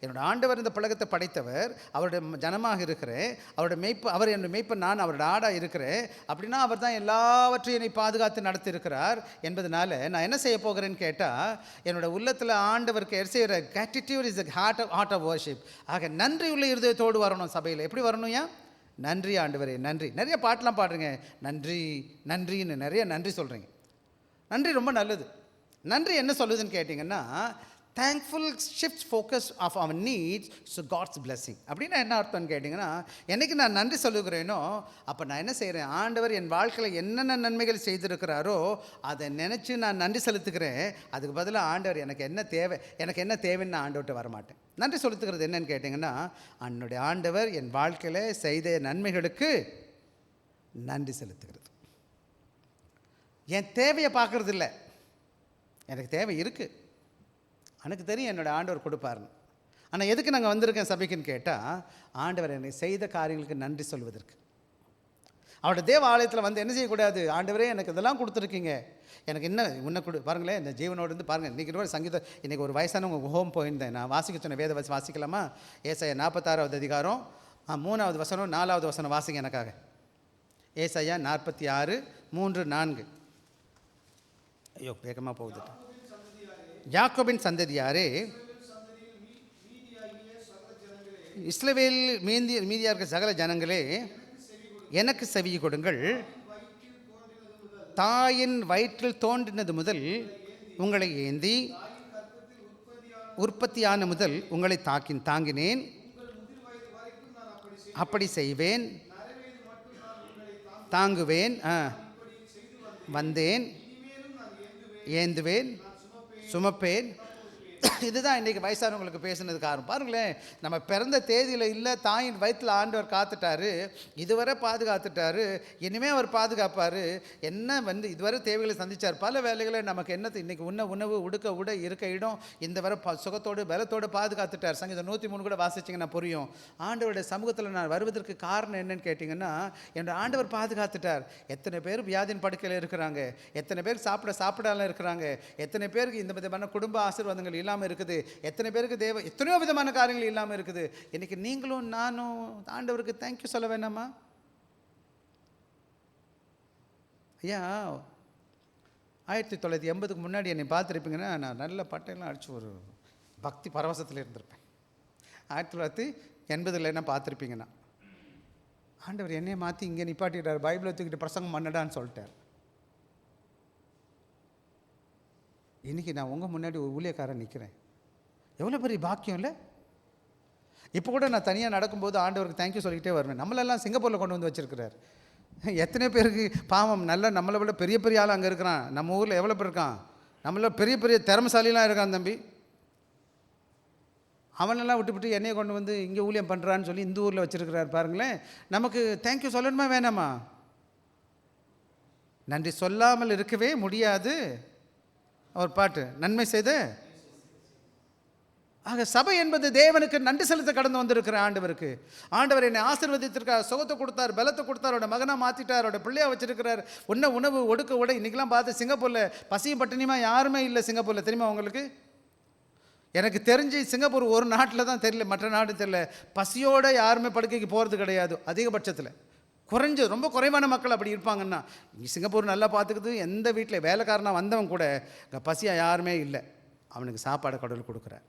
என்னோடய ஆண்டவர் இந்த புலகத்தை படைத்தவர், அவருடைய ஜனமாக இருக்கிறேன், அவருடைய அவர் என்னுடைய மெய்ப்பன், நான் அவருடைய ஆடாக இருக்கிறேன். அப்படின்னா அவர் தான் எல்லாவற்றையும் என்னை பாதுகாத்து நடத்தியிருக்கிறார் என்பதனால நான் என்ன செய்ய போகிறேன்னு கேட்டால், என்னோடய உள்ளத்தில் ஆண்டவருக்கு செய்கிற gratitude is the heart of worship. ஆக நன்றி உள்ள இருதயத்தோடு வரணும். சபையில் எப்படி வரணும்? ஏன் நன்றி ஆண்டவரே நன்றி. நிறைய பாட்டெலாம் பாடுறீங்க, நன்றி நன்றின்னு நிறைய நன்றி சொல்கிறீங்க. நன்றி ரொம்ப நல்லது. நன்றி என்ன சொல்லுதுன்னு கேட்டிங்கன்னா, thankful shift focus off our needs so God's blessing. அப்படின்னா என்ன அர்த்தம்னு கேட்டிங்கன்னா, என்றைக்கு நான் நன்றி சொல்லுகிறேனோ அப்போ நான் என்ன செய்கிறேன், ஆண்டவர் என் வாழ்க்கையில் என்னென்ன நன்மைகள் செய்திருக்கிறாரோ அதை நினச்சி நான் நன்றி செலுத்துக்கிறேன். அதுக்கு பதிலாக ஆண்டவர் எனக்கு என்ன தேவைன்னு நான் ஆண்டவர்கிட்ட வரமாட்டேன். நன்றி செலுத்துக்கிறது என்னன்னு கேட்டிங்கன்னா, என்னுடைய ஆண்டவர் என் வாழ்க்கையில் செய்த நன்மைகளுக்கு நன்றி செலுத்துகிறது. என் தேவையை பார்க்குறது இல்லை. எனக்கு தேவை இருக்குது, எனக்கு தெரியும் என்னோடய ஆண்டவர் கொடுப்பாருன்னு. ஆனால் எதுக்கு நாங்கள் வந்திருக்கேன் சபைக்குன்னு கேட்டால், ஆண்டவர் என்னை செய்த காரியங்களுக்கு நன்றி சொல்வதற்கு. அவருடைய தேவ ஆலயத்தில் வந்து என்ன செய்யக்கூடாது, ஆண்டவரே எனக்கு இதெல்லாம் கொடுத்துருக்கீங்க, எனக்கு இன்னும் பாருங்களேன், இந்த ஜீவனோடு இருந்து பாருங்கள். இன்றைக்கி சங்கீதம், இன்றைக்கி ஒரு வயசானவங்க ஹோம் போயிருந்தேன், நான் வாசிக்க சொன்ன வேத வாசிக்கலாமா? ஏசாயா 46வது அதிகாரம் 3வது வசனம் 4வது வசனம் வாசிங்க எனக்காக. ஏசாயா 46 3 4. ஐயோ வேகமாக போகுது. யாக்கோபின் சந்ததியாரே, இஸ்ரவேல் மீதியாக இருக்கிற சகல ஜனங்களே, எனக்கு செவி கொடுங்கள். தாயின் வயிற்றில் தோன்றினது முதல் உங்களை ஏந்தி, உற்பத்தியான முதல் உங்களை தாங்கினேன், அப்படி செய்வேன், தாங்குவேன், வந்தேன், ஏந்துவேன், சுமப்பேன். இதுதான் இன்றைக்கி வயசானவங்களுக்கு பேசுனது காரணம். பாருங்களேன், நம்ம பிறந்த தேதியில் இல்லை, தாயின் வயிற்றில் ஆண்டவர் காத்துட்டாரு, இதுவரை பாதுகாத்துட்டாரு, இனிமேல் அவர் பாதுகாப்பார். இதுவரை தேவைகளை சந்தித்தார். பல வேலைகளை நமக்கு இன்றைக்கி உணவு உடுக்க உடை இருக்க இடம் இந்த வரை சுகத்தோடு பலத்தோடு பாதுகாத்துட்டார். சங்கீதம் 103 கூட வாசிச்சிங்கன்னா புரியும். ஆண்டவருடைய சமூகத்தில் நான் வருவதற்கு காரணம் என்னன்னு கேட்டிங்கன்னா, என்னோட ஆண்டவர் பாதுகாத்துட்டார். எத்தனை பேர் வியாதியின் படுக்கையில் இருக்கிறாங்க, எத்தனை பேர் சாப்பிடாமல் இருக்கிறாங்க, எத்தனை பேருக்கு இந்த விதமான குடும்ப ஆசீர்வாதங்கள் இல்லாமல் இருக்குது, எத்தனை பேருக்கு எத்தனையோ விதமான காரியங்கள் இல்லாமல் இருக்குது. இன்னைக்கு நீங்களும் நானும் ஆண்டவருக்கு தேங்க்யூ சொல்ல வேணாமா? ஐயா 1980க்கு முன்னாடி என்னை பார்த்துருப்பீங்கன்னா, நான் நல்ல பட்டையெல்லாம் அடித்து ஒரு பக்தி பரவசத்தில் இருந்திருப்பேன். 1980 என்ன பார்த்துருப்பீங்கன்னா, ஆண்டவர் என்னையை மாற்றி இங்கே நிப்பாட்டிட்டார், பைபிளை தூக்கிட்டு பிரசங்கம் பண்ணடான்னு சொல்லிட்டார். இன்றைக்கி நான் உங்கள் முன்னாடி ஒரு ஊழியக்காரன் நிற்கிறேன். எவ்வளோ பெரிய பாக்கியம் இல்லை? இப்போ கூட நான் தனியாக நடக்கும்போது ஆண்டவருக்கு தேங்க்யூ சொல்லிக்கிட்டே வருவேன். நம்மளெல்லாம் சிங்கப்பூரில் கொண்டு வந்து வச்சுருக்கிறார். எத்தனை பேருக்கு பாவம், நம்மளை விட பெரிய பெரிய ஆள் அங்கே இருக்கிறான். நம்ம ஊரில் எவ்வளோ பேர் இருக்கான், நம்மள பெரிய பெரிய திறமசாலிலாம் இருக்கான் தம்பி. அவனெல்லாம் விட்டுவிட்டு என்னையை கொண்டு வந்து இங்கே ஊழியம் பண்ணுறான்னு சொல்லி இந்த ஊரில் வச்சுருக்கிறார். பாருங்களேன், நமக்கு தேங்க்யூ சொல்லணுமா வேணாமா? நன்றி சொல்லாமல் இருக்கவே முடியாது. அவர் பாட்டு நன்மை செய்த. ஆக சபை என்பது தேவனுக்கு நன்றி செலுத்த கடந்து வந்திருக்கிற ஆண்டவருக்கு. ஆண்டவர் என்னை ஆசீர்வதித்திருக்கார், சுகத்தை கொடுத்தார், பலத்தை கொடுத்தார், அவரோட மகனாக மாற்றிட்டார், அவரோட பிள்ளையாக வச்சிருக்கிறார். உணவு ஒடுக்க உடை. இன்றைக்கெலாம் பார்த்து சிங்கப்பூரில் பசியும் பட்டினியுமா யாருமே இல்லை. சிங்கப்பூரில் தெரியுமா உங்களுக்கு? எனக்கு தெரிஞ்சு சிங்கப்பூர் ஒரு நாட்டில் தான் தெரியல, மற்ற நாடு தெரியல, பசியோடு யாருமே படுக்கைக்கு போகிறது கிடையாது. அதிகபட்சத்தில் ரொம்ப குறைவான மக்கள் அப்படி இருப்பாங்கன்னா. இங்கே சிங்கப்பூர் நல்லா பார்த்துக்குது. எந்த வீட்டில் வேலைக்காரனாக வந்தவன் கூட இங்கே பசியாக யாருமே இல்லை. அவனுக்கு சாப்பாடு கடவுள் கொடுக்குறார்.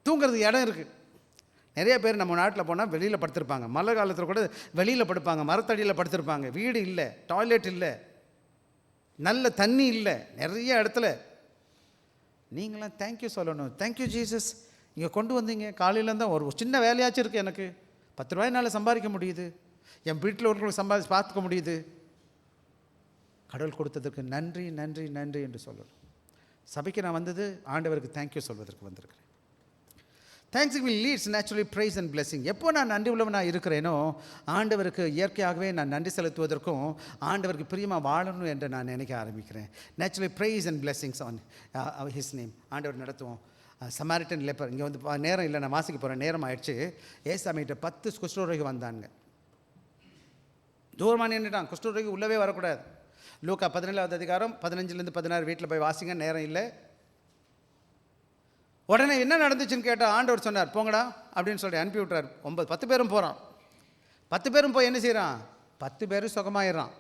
தூங்குறதுக்கு இடம் இருக்குது. நிறைய பேர் நம்ம நாட்டில் போனால் வெளியில் படுத்திருப்பாங்க. மழை காலத்தில் கூட வெளியில் படுப்பாங்க, மரத்தடியில் படுத்திருப்பாங்க. வீடு இல்லை, டாய்லெட் இல்லை, நல்ல தண்ணி இல்லை, நிறைய இடத்துல. நீங்களாம் தேங்க்யூ சொல்லணும். தேங்க்யூ ஜீசஸ், இங்கே கொண்டு வந்தீங்க. காலையில் தான் ஒரு சின்ன வேலையாச்சும் இருக்குது, எனக்கு 10 ரூபாயினால் சம்பாதிக்க முடியுது, என் வீட்டில் ஒருவர்களுக்கு பார்த்துக்க முடியுது. கடவுள் கொடுத்ததற்கு நன்றி நன்றி நன்றி என்று சொல்லணும். சபைக்கு நான் வந்தது ஆண்டவருக்கு தேங்க்யூ சொல்வதற்கு வந்திருக்கிறேன். Thanksgiving leads naturally praise and blessing. எப்போ நான் நன்றி உள்ளவனாக இருக்கிறேனோ, ஆண்டவருக்கு இயற்கையாகவே நான் நன்றி செலுத்துவதற்கும் ஆண்டவருக்கு பிரியமாக வாழணும் என்று நான் நினைக்க ஆரம்பிக்கிறேன். Naturally praise and blessings on his name. ஆண்டவர் நடத்துவோம். Samaritan leper. இங்கே வந்து நேரம் இல்லை, நான் வாசிக்க போகிறேன், நேரம் ஆயிடுச்சு. ஏசாமிகிட்ட 10 குஷ்டரோகி வந்தாங்க. தூரமாக நின்றுட்டான். குஷ்டரோகி உள்ளவே வரக்கூடாது. லூக்கா 17வது அதிகாரம் 15லேருந்து 16 வீட்டில் போய் வாசிங்க, நேரம் இல்லை. உடனே என்ன நடந்துச்சுன்னு கேட்டால் ஆண்டவர் சொன்னார், போங்கடா அப்படின்னு சொல்லி அனுப்பி விட்றார். 10 பேரும் போகிறான். 10 பேரும் போய் என்ன செய்கிறான்? 10 பேரும் சுகமாயிடுறான்.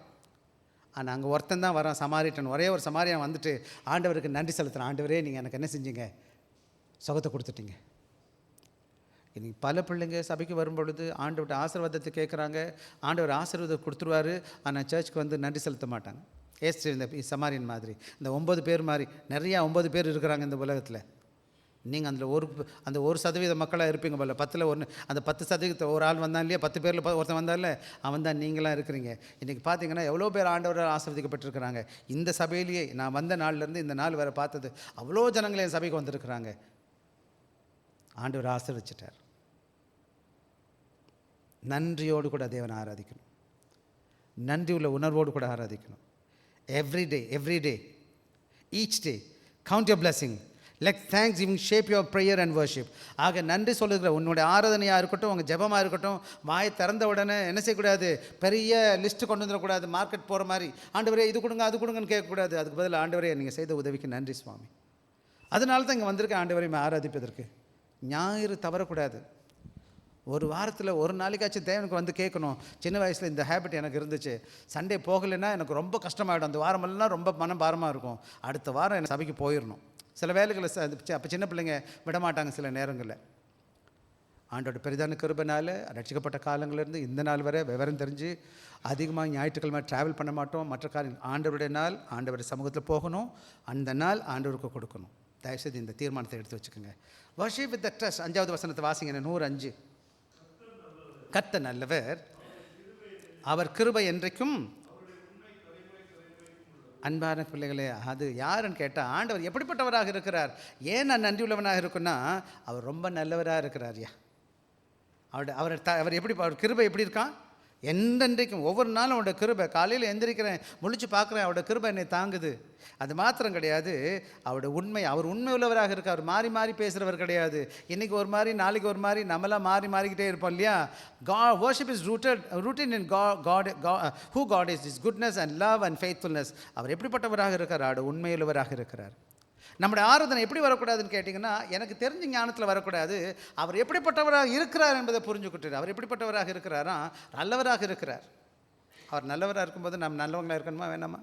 ஆனால் அங்கே ஒருத்தன் தான் வரான், சமாரிட்டன். ஒரே ஒரு சமாரியன் வந்துட்டு ஆண்டவருக்கு நன்றி செலுத்துகிறான். ஆண்டவரே, நீங்கள் எனக்கு என்ன செஞ்சீங்க? சுகத்தை கொடுத்துட்டீங்க. இன்றைக்கி பல பிள்ளைங்க சபைக்கு வரும்பொழுது ஆண்டவர்கிட்ட ஆசீர்வாதத்தை கேட்குறாங்க. ஆண்டவர் ஆசீர்வாதம் கொடுத்துருவாரு. ஆனால் சர்ச்சுக்கு வந்து நன்றி செலுத்த மாட்டாங்க. இந்த சமாரியன் மாதிரி, இந்த 9 பேர் மாதிரி நிறையா 9 பேர் இருக்கிறாங்க இந்த உலகத்தில். நீங்கள் அந்த 1% மக்களாக இருப்பீங்க போல. 10ல் 1, அந்த 10% ஒரு ஆள் வந்தான் இல்லையா? 10 பேரில் ஒருத்தன் வந்தால, அவன் தான் நீங்களாம் இருக்கிறீங்க. இன்றைக்கி பார்த்தீங்கன்னா எவ்வளோ பேர் ஆண்டவரால் ஆசீர்வதிக்கப்பட்டிருக்கிறாங்க. இந்த சபையிலேயே நான் வந்த நாள்லேருந்து இந்த நாள் வரை பார்த்தது அவ்வளோ ஜனங்களே என் சபைக்கு வந்திருக்கிறாங்க. ஆண்டவர் ஆசீர்வதிச்சிட்டார். நன்றியோடு கூட தேவனை ஆராதிக்கணும். நன்றி உள்ள உணர்வோடு கூட ஆராதிக்கணும். Every day each day count your blessing. Let thanksgiving shape your prayer and worship. ஆக நன்றி சொல்லுகிற உன்னுடைய ஆராதனையாக இருக்கட்டும், உங்கள் ஜெபமாக இருக்கட்டும், வாயை திறந்த உடனே என்ன செய்யக்கூடாது? பெரிய லிஸ்ட்டு கொண்டு வந்துடக்கூடாது. மார்க்கெட் போகிற மாதிரி ஆண்டவரே இது கொடுங்க அது கொடுங்கன்னு கேட்கக்கூடாது. அதுக்கு பதில் ஆண்டவரே நீங்கள் செய்த உதவிக்கு நன்றி சுவாமி. அதனால தான் இங்கே வந்திருக்கேன் ஆண்டவரையும் ஆராதிப்பதற்கு. ஞாயிறு தவறக்கூடாது. ஒரு வாரத்தில் ஒரு நாளைக்காச்சும் தேவனுக்கு வந்து கேட்கணும். சின்ன வயசில் இந்த ஹேபிட் எனக்கு இருந்துச்சு. சண்டே போகலைன்னா எனக்கு ரொம்ப கஷ்டமாயிடும். அந்த வாரமெல்லாம் ரொம்ப மனம் பாரமாக இருக்கும். அடுத்த வாரம் எனக்கு சபைக்கு போயிடணும். சில வேலைகளை அப்போ சின்ன பிள்ளைங்க விடமாட்டாங்க சில நேரங்களில். ஆண்டோட பெரிதான கிருபைனால ரட்சிக்கப்பட்ட காலங்களிலிருந்து இந்த நாள் வரை விவரம் தெரிஞ்சு அதிகமாக ஞாயிற்றுக்கிழமை ட்ராவல் பண்ண மாட்டோம். மற்ற காரியம் ஆண்டவருடைய நாள், ஆண்டவருடைய சமூகத்தில் போகணும். அந்த நாள் ஆண்டவருக்கு கொடுக்கணும். தயவுசெய்து இந்த தீர்மானத்தை எடுத்து வச்சுக்கோங்க. Worship with the trust. 5வது வசனத்தை வாசிங்க. 105. கர்த்தர் நல்லவர், அவர் கிருபை என்றைக்கும். அன்பான பிள்ளைகளே, அது யாருன்னு கேட்டால் ஆண்டவர் எப்படிப்பட்டவராக இருக்கிறார்? ஏன் நான் நன்றி உள்ளவனாக இருக்குன்னா, அவர் ரொம்ப நல்லவராக இருக்கிறார்யா. அவர் எப்படி, அவர் கிருபை எப்படி இருக்கான்? என்றென்றைக்கும் ஒவ்வொரு நாளும் அவரோட கிருபை. காலையில் எந்திரிக்கிறேன், முழிச்சு பார்க்குறேன், அவரோட கிருபை என்னை தாங்குது. அது மாத்திரம் கிடையாது, அவரோட உண்மை, அவர் உண்மை உள்ளவராக இருக்கார். மாறி மாறி பேசுகிறவர் கிடையாது. இன்றைக்கி ஒரு மாதிரி, நாளைக்கு ஒரு மாதிரி, நம்மளாம் மாறிக்கிட்டே இருப்போம் இல்லையா? worship is rooted in God, who God is, his goodness and love and faithfulness. அவர் எப்படிப்பட்டவராக இருக்கார்? அவரோட உண்மையுள்ளவராக இருக்கிறார். நம்முடைய ஆராதனை எப்படி வரக்கூடாதுன்னு கேட்டிங்கன்னா, எனக்கு தெரிஞ்ச ஞானத்தில் வரக்கூடாது. அவர் எப்படிப்பட்டவராக இருக்கிறார் என்பதை புரிஞ்சுக்கிட்டு, அவர் எப்படிப்பட்டவராக இருக்கிறாரா? நல்லவராக இருக்கிறார். அவர் நல்லவராக இருக்கும்போது நம்ம நல்லவங்களாக இருக்கணுமா வேணாமா?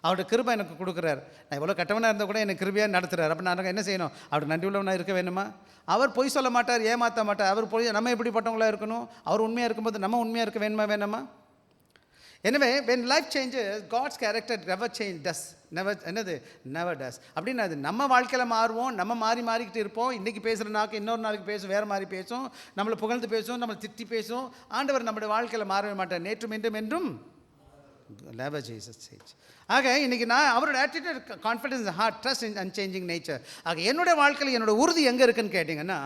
அவரோட கிருபை எனக்கு கொடுக்குறார். நான் எவ்வளோ கட்டவனாக இருந்தால் கூட எனக்கு கிருபையாக நடத்துகிறார். அப்போ நான் என்ன செய்யணும்? அவருக்கு நன்றி உள்ளவனாக இருக்க வேணுமா? அவர் பொய் சொல்ல மாட்டார், ஏமாற்ற மாட்டார். அவர் பொய், நம்ம எப்படிப்பட்டவங்களாக இருக்கணும்? அவர் உண்மையாக இருக்கும்போது நம்ம உண்மையாக இருக்க வேணுமா? எனவே when life changes, God's character never does. அப்படின்னா அது நம்ம வாழ்க்கையில் மாறுவோம். நம்ம மாறிக்கிட்டு இருப்போம். இன்றைக்கி பேசுகிற நாக்கு இன்னொரு நாளைக்கு பேசும், வேறு மாதிரி பேசும், நம்மளை புகழ்ந்து பேசும், நம்மளை திட்டி பேசும். ஆண்டவர் நம்முடைய வாழ்க்கையில் மாறவே மாட்டார். நேற்றும் என்றும் never Jesus says. ஆக இன்றைக்கி நான் அவரோட attitude, confidence, heart, trust in unchanging nature. ஆக என்னுடைய வாழ்க்கையில் என்னோட உறுதி எங்கே இருக்குன்னு கேட்டிங்கன்னா,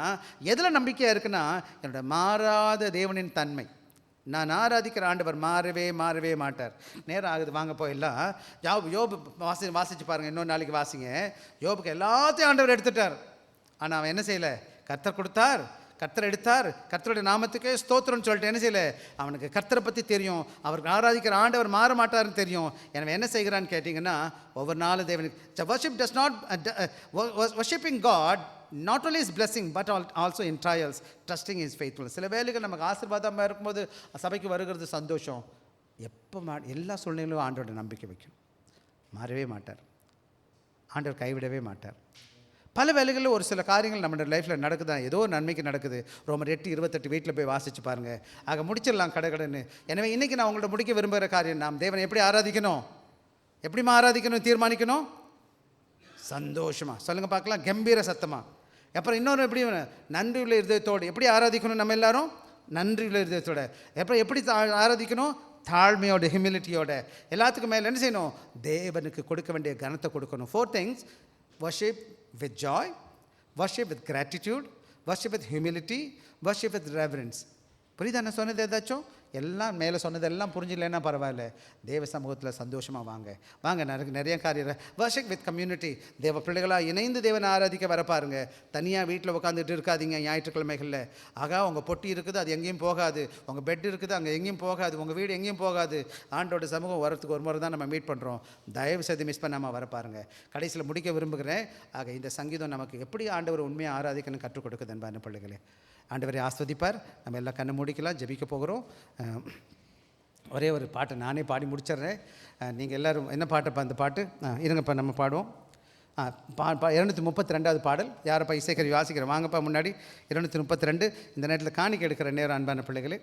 எதில் நம்பிக்கையாக இருக்குன்னா, என்னோட மாறாத தேவனின் தன்மை. நான் ஆராதிக்கிற ஆண்டவர் மாறவே மாட்டார். நேரம் ஆகுது, வாங்க போயிடலாம். யோபு வாசிச்சு பாருங்கள். இன்னொரு நாளைக்கு வாசிங்க. யோபுக்கு எல்லாத்தையும் ஆண்டவர் எடுத்துட்டார். ஆனால் அவன் என்ன செய்யலை? கர்த்தர் கொடுத்தார், கர்த்தர் எடுத்தார், கர்த்தருடைய நாமத்துக்கே ஸ்தோத்திரம்னு சொல்லிட்டு என்ன செய்யலை? அவனுக்கு கர்த்தரை பற்றி தெரியும், அவருக்கு ஆராதிக்கிற ஆண்டவர் மாற மாட்டார்னு தெரியும். எனவே என்ன செய்கிறான்னு கேட்டிங்கன்னா, ஒவ்வொரு நாளும் தேவனுக்கு worship does not worshiping God not only is blessing but also in trials, trusting his faithfulness. சில வேளைகள் நமக்கு ஆசீர்வாதமாக இருக்கும்போது சபைக்கு வருகிறது சந்தோஷம். எப்போ எல்லா சூழ்நிலையிலும் ஆண்டவரோட நம்பிக்கை வைக்கும். மாறவே மாட்டார். ஆண்டவர் கைவிடவே மாட்டார். பல வேளைகளில் ஒரு சில காரியங்கள் நம்மளோட லைஃப்பில் நடக்குதா, ஏதோ நன்மைக்கு நடக்குது. ரோமர் 8:28 வீட்டில் போய் வாசித்து பாருங்கள். ஆக முடிச்சிடலாம் கடன்னு. எனவே இன்றைக்கி நான் உங்கள்ட்ட முடிக்க விரும்புகிற காரியம், நாம் தேவனை எப்படி ஆராதிக்கணும், எப்படிமா ஆராதிக்கணும் தீர்மானிக்கணும்? சந்தோஷமாக சொல்லுங்கள் பார்க்கலாம், கம்பீர சத்தமாக. அப்புறம் இன்னொரு எப்படி, நன்றி உள்ள இருதயத்தோடு. எப்படி ஆராதிக்கணும்? நம்ம எல்லாரும் நன்றி உள்ள இருதயத்தோட. எப்படி ஆராதிக்கணும்? தாழ்மையோட, ஹியூமிலிட்டியோட. எல்லாத்துக்கும் மேலே என்ன செய்யணும்? தேவனுக்கு கொடுக்க வேண்டிய கனத்தை கொடுக்கணும். 4 things: worship with joy, worship with gratitude, worship with humility, worship with reverence. புரியுதா நான் சொன்னது? ஏதாச்சும் எல்லாம் மேலே சொன்னதெல்லாம் புரிஞ்சில்லைன்னா பரவாயில்ல, தேவ சமூகத்தில் சந்தோஷமாக வாங்க நிறைய காரியம் வர்ஷிப் வித் கம்யூனிட்டி. தேவ பிள்ளைகளாக இணைந்து தேவனை ஆராதிக்க வர பாருங்க. தனியாக வீட்டில் உட்காந்துட்டு இருக்காதீங்க ஞாயிற்றுக்கிழமைகளில். ஆகா உங்கள் பொட்டி இருக்குது, அது எங்கேயும் போகாது. உங்கள் பெட் இருக்குது, அங்கே எங்கேயும் போகாது. உங்கள் வீடு எங்கேயும் போகாது. ஆண்டோட சமூகம் வரத்துக்கு ஒரு முறை தான் நம்ம மீட் பண்ணுறோம். தயவு செய்து மிஸ் பண்ணாமல் வர பாருங்கள். கடைசியில் முடிக்க விரும்புகிறேன். ஆக இந்த சங்கீதம் நமக்கு எப்படி ஆண்டவர் உண்மையாக ஆராதிக்கணும்னு கற்றுக் கொடுக்குது அன்பான பிள்ளைகளே. ஆண்டவரை ஆஸ்வதிப்பார். நம்ம எல்லாம் கண்ணை மூடிக்கலாம், ஜெபிக்க போகிறோம். ஒரே ஒரு பாட்டை நானே பாடி முடிச்சிட்றேன். நீங்கள் எல்லோரும் என்ன பாட்டை அந்த பாட்டு இருங்கப்பா நம்ம பாடுவோம். 232வது பாடல். யாரப்பா இசைக்கருவி வாசிக்கிறேன்? வாங்கப்பா முன்னாடி. 232. இந்த நேரத்தில் காணிக்கை எடுக்கிற நேரம் அன்பான பிள்ளைகளே.